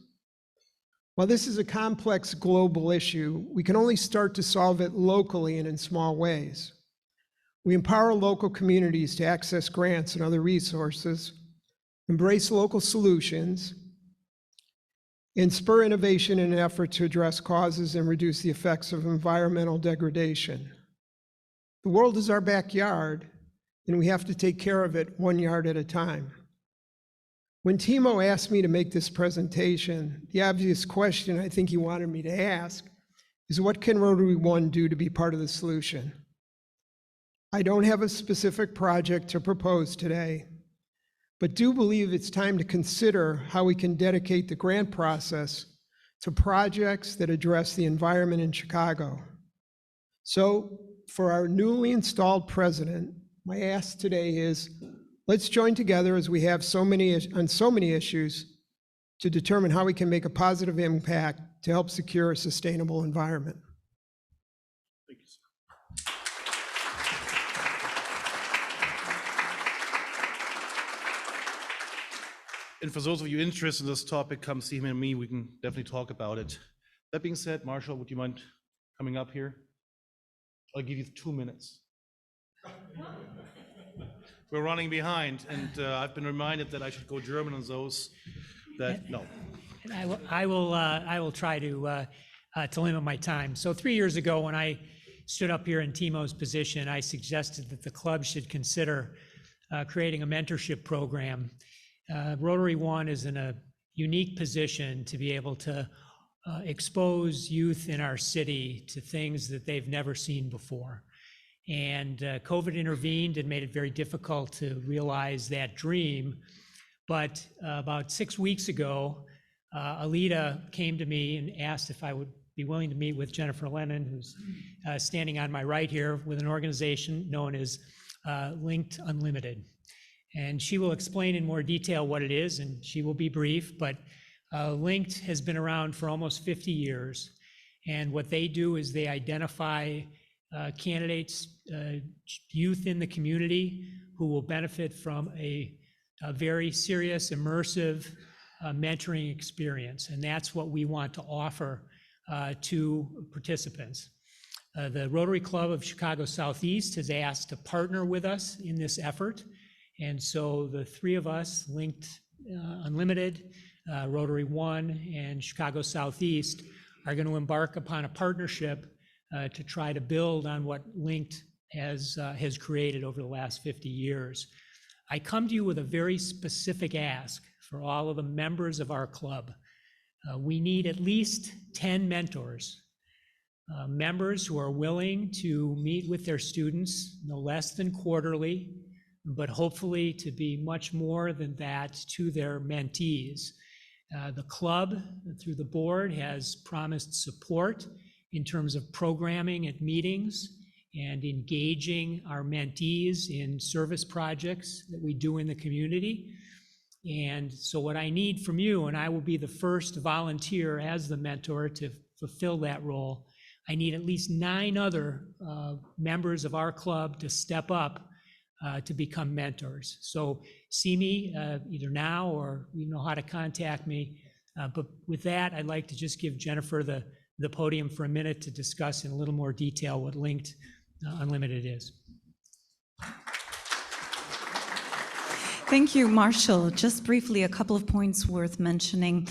While this is a complex global issue, we can only start to solve it locally and in small ways. We empower local communities to access grants and other resources, embrace local solutions, and spur innovation in an effort to address causes and reduce the effects of environmental degradation. The world is our backyard, and we have to take care of it 1 yard at a time. When Timo asked me to make this presentation, the obvious question I think he wanted me to ask is, what can Rotary One do to be part of the solution? I don't have a specific project to propose today, but do believe it's time to consider how we can dedicate the grant process to projects that address the environment in Chicago. So for our newly installed president, my ask today is, let's join together as we have on so many issues to determine how we can make a positive impact to help secure a sustainable environment. Thank you, sir. And for those of you interested in this topic, come see him and me. We can definitely talk about it. That being said, Marshall, would you mind coming up here? I'll give you 2 minutes. We're running behind, and I've been reminded that I should go German on those that no. And I will try to limit my time. So 3 years ago, when I stood up here in Timo's position, I suggested that the club should consider creating a mentorship program. Rotary One is in a unique position to be able to expose youth in our city to things that they've never seen before. And COVID intervened and made it very difficult to realize that dream. But about 6 weeks ago, Alita came to me and asked if I would be willing to meet with Jennifer Lennon, who's standing on my right here, with an organization known as Linked Unlimited. And she will explain in more detail what it is, and she will be brief, but Linked has been around for almost 50 years. And what they do is they identify candidates, youth in the community who will benefit from a very serious, immersive mentoring experience. And that's what we want to offer to participants. The Rotary Club of Chicago Southeast has asked to partner with us in this effort. And so the three of us, Linked Unlimited, Rotary One, and Chicago Southeast, are going to embark upon a partnership to try to build on what Linked has created over the last 50 years. I come to you with a very specific ask for all of the members of our club. We need at least 10 mentors, members who are willing to meet with their students no less than quarterly, but hopefully to be much more than that to their mentees. The club, through the board, has promised support in terms of programming at meetings and engaging our mentees in service projects that we do in the community. And so what I need from you, and I will be the first volunteer as the mentor to fulfill that role, I need at least 9 other members of our club to step up to become mentors. So see me either now or you know how to contact me. But with that, I'd like to just give Jennifer the podium for a minute to discuss in a little more detail what Linked Unlimited is. Thank you, Marshall. Just briefly, a couple of points worth mentioning.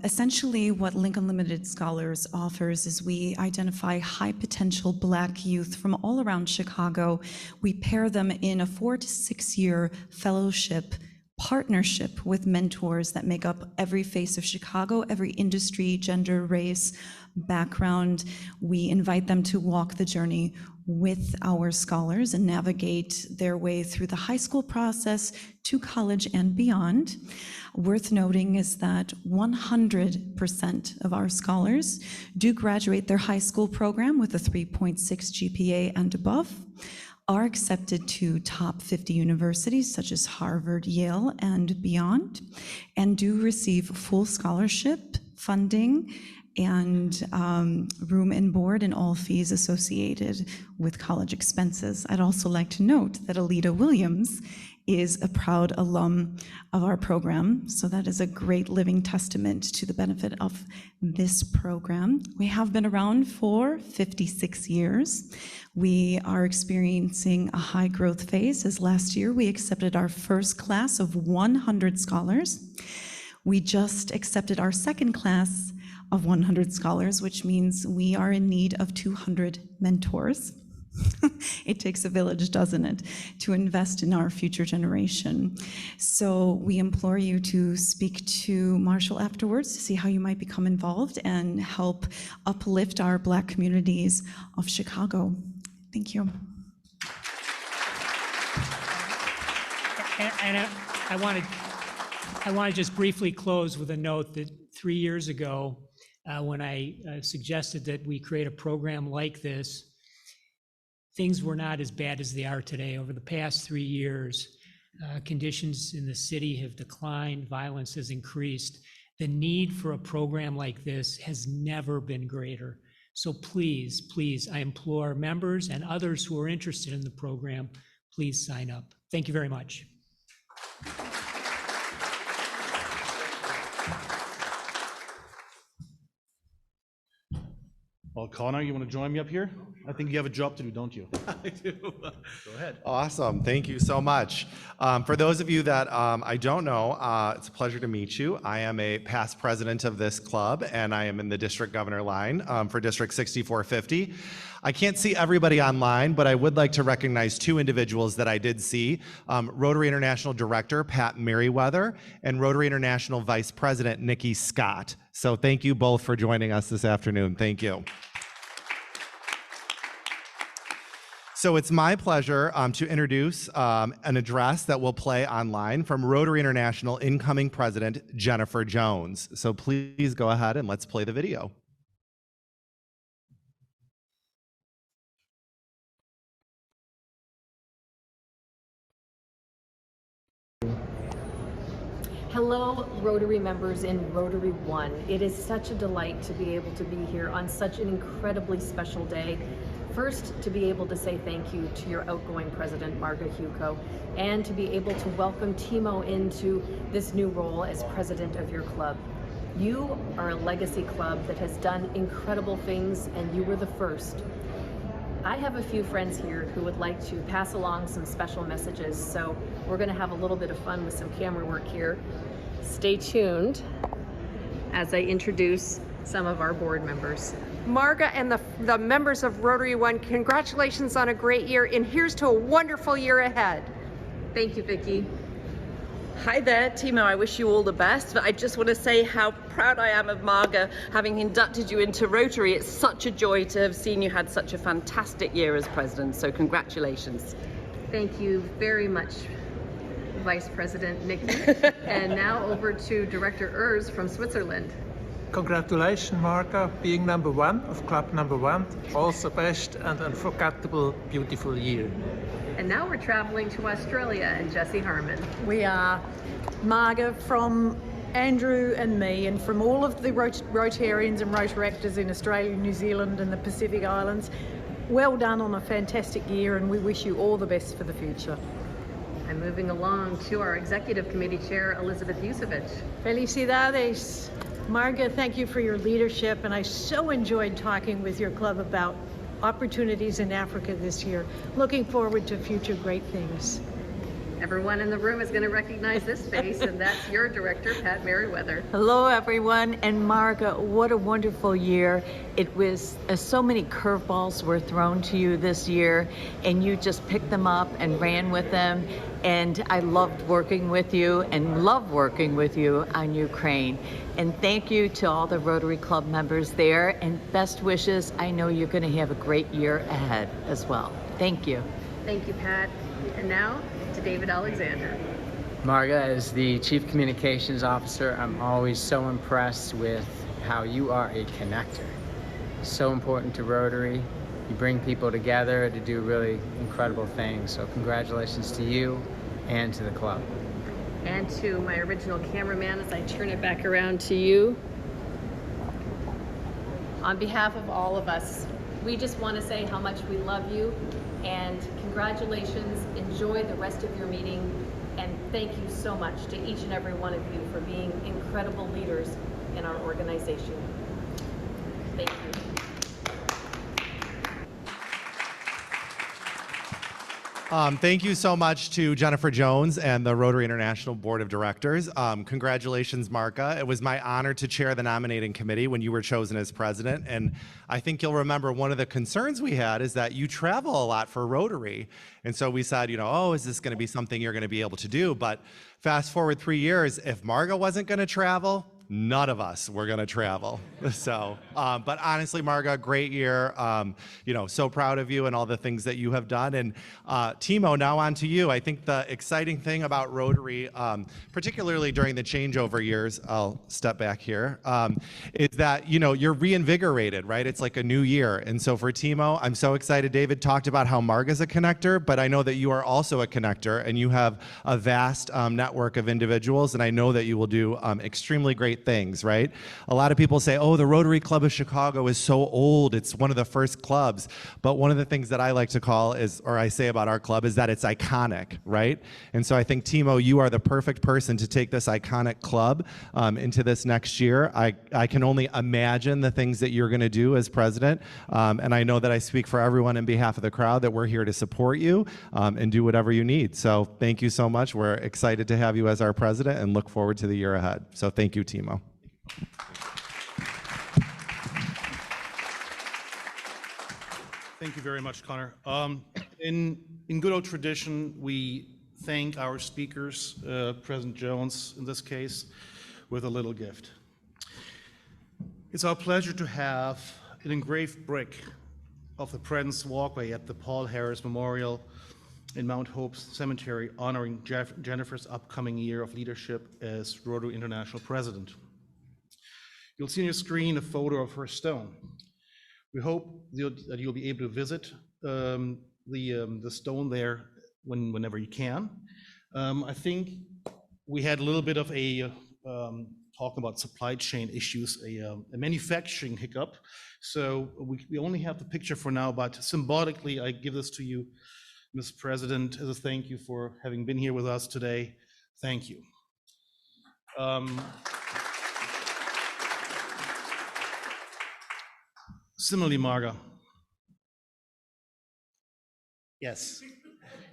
Essentially, what Link Unlimited Scholars offers is we identify high potential Black youth from all around Chicago. We pair them in a 4 to 6 year fellowship partnership with mentors that make up every face of Chicago, every industry, gender, race, background. We invite them to walk the journey with our scholars and navigate their way through the high school process to college and beyond. Worth noting is that 100% of our scholars do graduate their high school program with a 3.6 GPA and above, are accepted to top 50 universities such as Harvard, Yale, and beyond, and do receive full scholarship funding and room and board and all fees associated with college expenses. I'd also like to note that Alita Williams is a proud alum of our program, so that is a great living testament to the benefit of this program. We have been around for 56 years. We are experiencing a high growth phase, as last year we accepted our first class of 100 scholars. We just accepted our second class of 100 scholars, which means we are in need of 200 mentors. It takes a village, doesn't it, to invest in our future generation. So we implore you to speak to Marshall afterwards to see how you might become involved and help uplift our Black communities of Chicago. Thank you. And I want to just briefly close with a note that 3 years ago, when I suggested that we create a program like this, things were not as bad as they are today. Over the past 3 years, conditions in the city have declined, violence has increased. The need for a program like this has never been greater. So please, please, I implore members and others who are interested in the program, please sign up. Thank you very much. Well, Connor, you want to join me up here? I think you have a job to do, don't you? I do. Go ahead. Awesome. Thank you so much. For those of you that I don't know, it's a pleasure to meet you. I am a past president of this club, and I am in the district governor line for District 6450. I can't see everybody online, but I would like to recognize 2 individuals that I did see. Rotary International Director Pat Merriweather and Rotary International Vice President Nikki Scott. So thank you both for joining us this afternoon. Thank you. So it's my pleasure to introduce an address that will play online from Rotary International incoming president Jennifer Jones. So please go ahead and let's play the video. Hello, Rotary members in Rotary One. It is such a delight to be able to be here on such an incredibly special day First, to be able to say thank you to your outgoing president, Marga Hewko, and to be able to welcome Timo into this new role as president of your club. You are a legacy club that has done incredible things, and you were the first. I have a few friends here who would like to pass along some special messages, so we're going to have a little bit of fun with some camera work here. Stay tuned as I introduce some of our board members. Marga and the members of Rotary One, congratulations on a great year, and here's to a wonderful year ahead. Thank you, Vicki. Hi there, Timo. I wish you all the best, but I just want to say how proud I am of Marga having inducted you into Rotary. It's such a joy to have seen you had such a fantastic year as president, so congratulations. Thank you very much, Vice President Nikki. And now over to Director Urs from Switzerland. Congratulations, Marga, being number one of Club Number One. Also best and unforgettable, beautiful year. And now we're traveling to Australia and Jesse Harmon. We are Marga from Andrew and me, and from all of the Rotarians and Rotaractors in Australia, New Zealand and the Pacific Islands. Well done on a fantastic year, and we wish you all the best for the future. I'm moving along to our Executive Committee Chair, Elizabeth Yusevich. Felicidades. Marga, thank you for your leadership, and I so enjoyed talking with your club about opportunities in Africa this year. Looking forward to future great things. Everyone in the room is going to recognize this face, and that's your director, Pat Merriweather. Hello, everyone. And Marga, what a wonderful year. It was so many curveballs were thrown to you this year, and you just picked them up and ran with them. And I loved working with you and love working with you on Ukraine. And thank you to all the Rotary Club members there, and best wishes. I know you're going to have a great year ahead as well. Thank you. Thank you, Pat. And now to David Alexander. Marga, as the Chief Communications Officer, I'm always so impressed with how you are a connector. So important to Rotary. You bring people together to do really incredible things. So congratulations to you and to the club. And to my original cameraman, as I turn it back around to you. On behalf of all of us, we just want to say how much we love you, and congratulations. Enjoy the rest of your meeting, and thank you so much to each and every one of you for being incredible leaders in our organization. Thank you. Thank you so much to Jennifer Jones and the Rotary International Board of Directors. Congratulations, Marga. It was my honor to chair the nominating committee when you were chosen as president. And I think you'll remember one of the concerns we had is that you travel a lot for Rotary. And so we said, oh, is this going to be something you're going to be able to do? But fast forward 3 years, if Marga wasn't going to travel, none of us were going to travel. So, but honestly, Marga, great year. So proud of you and all the things that you have done. And Timo, now on to you. I think the exciting thing about Rotary, particularly during the changeover years, I'll step back here, is that, you're reinvigorated, right? It's like a new year. And so for Timo, I'm so excited. David talked about how Marga's a connector, but I know that you are also a connector, and you have a vast network of individuals, and I know that you will do extremely great things, right? A lot of people say, oh, the Rotary Club of Chicago is so old. It's one of the first clubs. But one of the things that I like to call is, or I say about our club, is that it's iconic, right? And so I think, Timo, you are the perfect person to take this iconic club into this next year. I can only imagine the things that you're going to do as president. And I know that I speak for everyone in behalf of the crowd that we're here to support you and do whatever you need. So thank you so much. We're excited to have you as our president and look forward to the year ahead. So thank you, Timo. Thank you very much, Connor. In good old tradition, we thank our speakers, President Jones in this case, with a little gift. It's our pleasure to have an engraved brick of the President's Walkway at the Paul Harris Memorial in Mount Hope Cemetery, honoring Jennifer's upcoming year of leadership as Rotary International President. You'll see on your screen a photo of her stone. We hope that you'll be able to visit the stone there whenever you can. I think we had a little bit of a talking about supply chain issues, a manufacturing hiccup. So we only have the picture for now, but symbolically, I give this to you, Mr. President, as a thank you for having been here with us today. Thank you. Similarly, Marga. Yes.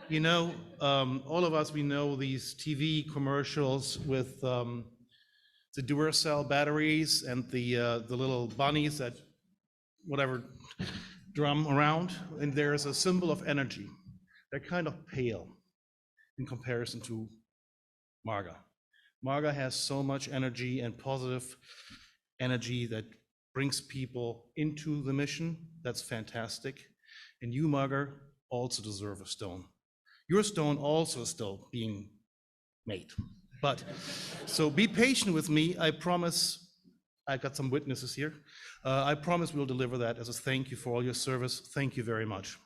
You know, all of us, we know these TV commercials with the Duracell batteries and the little bunnies that whatever drum around, and there's a symbol of energy. They're kind of pale in comparison to Marga. Marga has so much energy and positive energy that brings people into the mission. That's fantastic. And you, Marga, also deserve a stone. Your stone also is still being made. But, so be patient with me. I promise, I got some witnesses here. I promise we'll deliver that as a thank you for all your service. Thank you very much.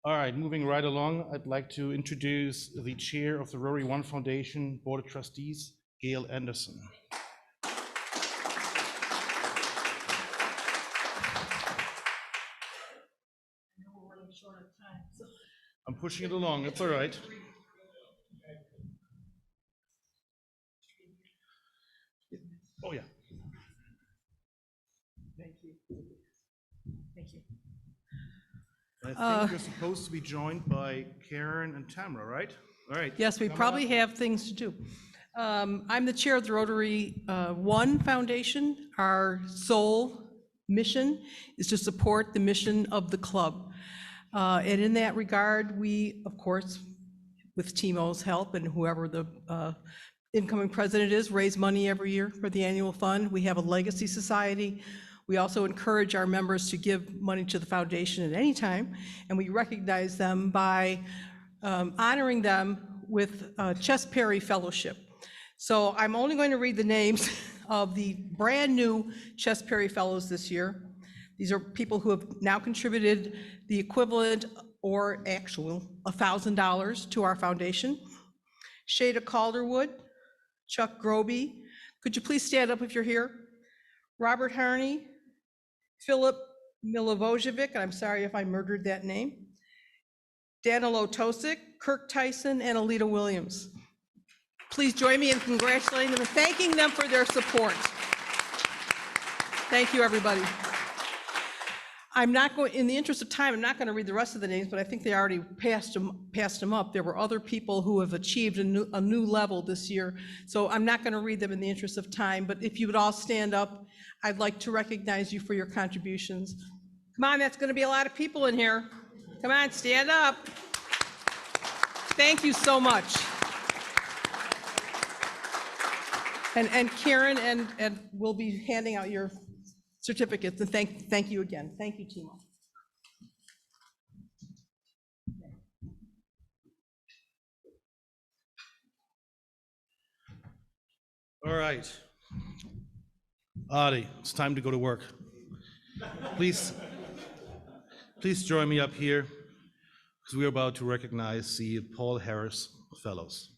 All right, moving right along, I'd like to introduce the chair of the Rotary One Foundation Board of Trustees, Gail Anderson. I'm pushing it along, it's all right. Oh, yeah. Thank you. Thank you. I think you're supposed to be joined by Karen and Tamara, right? All right. Yes, we probably have things to do. I'm the chair of the Rotary One Foundation. Our sole mission is to support the mission of the club. And in that regard, we, of course, with Timo's help and whoever the incoming president is, raise money every year for the annual fund. We have a legacy society. We also encourage our members to give money to the foundation at any time, and we recognize them by honoring them with Chess Perry Fellowship. So I'm only going to read the names of the brand new Chess Perry Fellows this year. These are people who have now contributed the equivalent or actual $1,000 to our foundation. Shada Calderwood, Chuck Groby, could you please stand up if you're here? Robert Harney, Philip Milivojevic, I'm sorry if I murdered that name, Danilo Tosic, Kirk Tyson, and Alita Williams. Please join me in congratulating them and thanking them for their support. Thank you, everybody. I'm not going, in the interest of time, I'm not going to read the rest of the names, but I think they already passed them up. There were other people who have achieved a new level this year, so I'm not going to read them in the interest of time, but if you would all stand up, I'd like to recognize you for your contributions. Come on, that's going to be a lot of people in here. Come on, stand up. Thank you so much. And Karen and we'll be handing out your certificates, and thank you again. Thank you, Timo. All right. Adi, it's time to go to work. Please join me up here, because we're about to recognize the Paul Harris Fellows.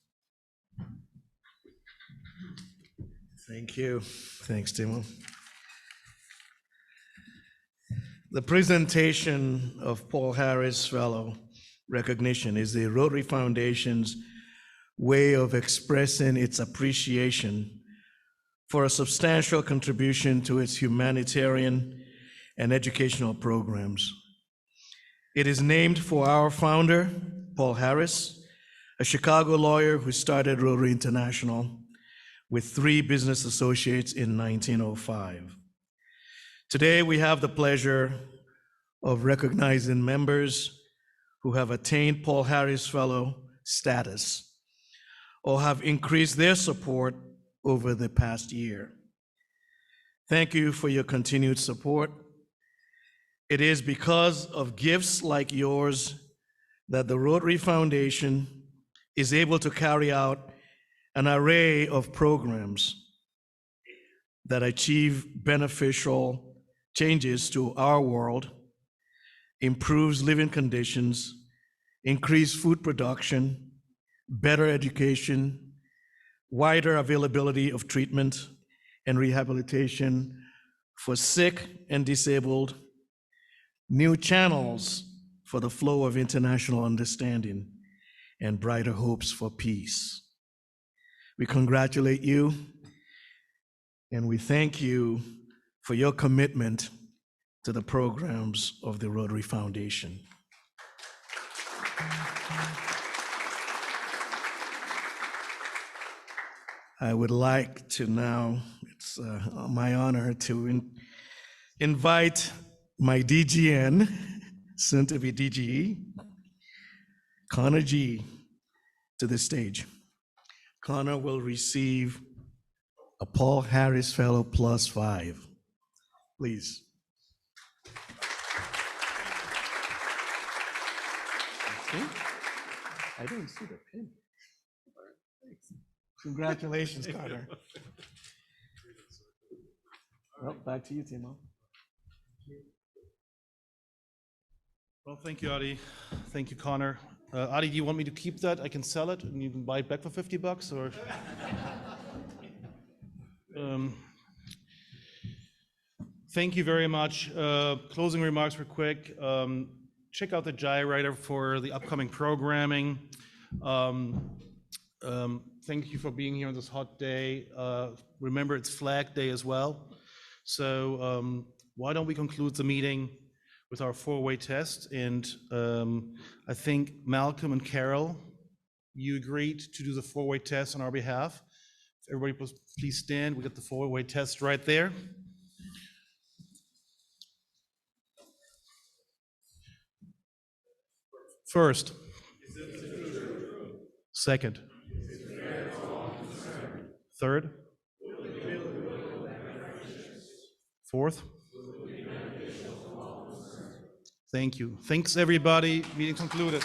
Thank you. Thanks, Timo. The presentation of Paul Harris Fellow recognition is the Rotary Foundation's way of expressing its appreciation for a substantial contribution to its humanitarian and educational programs. It is named for our founder, Paul Harris, a Chicago lawyer who started Rotary International with 3 business associates in 1905. Today, we have the pleasure of recognizing members who have attained Paul Harris Fellow status or have increased their support over the past year. Thank you for your continued support. It is because of gifts like yours that the Rotary Foundation is able to carry out an array of programs that achieve beneficial changes to our world, improves living conditions, increased food production, better education, wider availability of treatment and rehabilitation for sick and disabled, new channels for the flow of international understanding, and brighter hopes for peace. We congratulate you and we thank you for your commitment to the programs of the Rotary Foundation. I would like to now, it's my honor to invite my DGN, soon to be DGE, Connor G, to the stage. Connor will receive a Paul Harris Fellow +5. Please. I don't see the pin. Congratulations, Connor. Well, back to you, Timo. Well, thank you, Adi. Thank you, Connor. Adi, do you want me to keep that? I can sell it and you can buy it back for $50 or? Thank you very much. Closing remarks real quick. Check out the Gyrwriter for the upcoming programming. Thank you for being here on this hot day. Remember, it's Flag Day as well. So why don't we conclude the meeting with our four-way test? And I think Malcolm and Carol, you agreed to do the four-way test on our behalf. If everybody please stand. We got the four-way test right there. First. Second. Third. Fourth. Thank you. Thanks, everybody. Meeting concluded.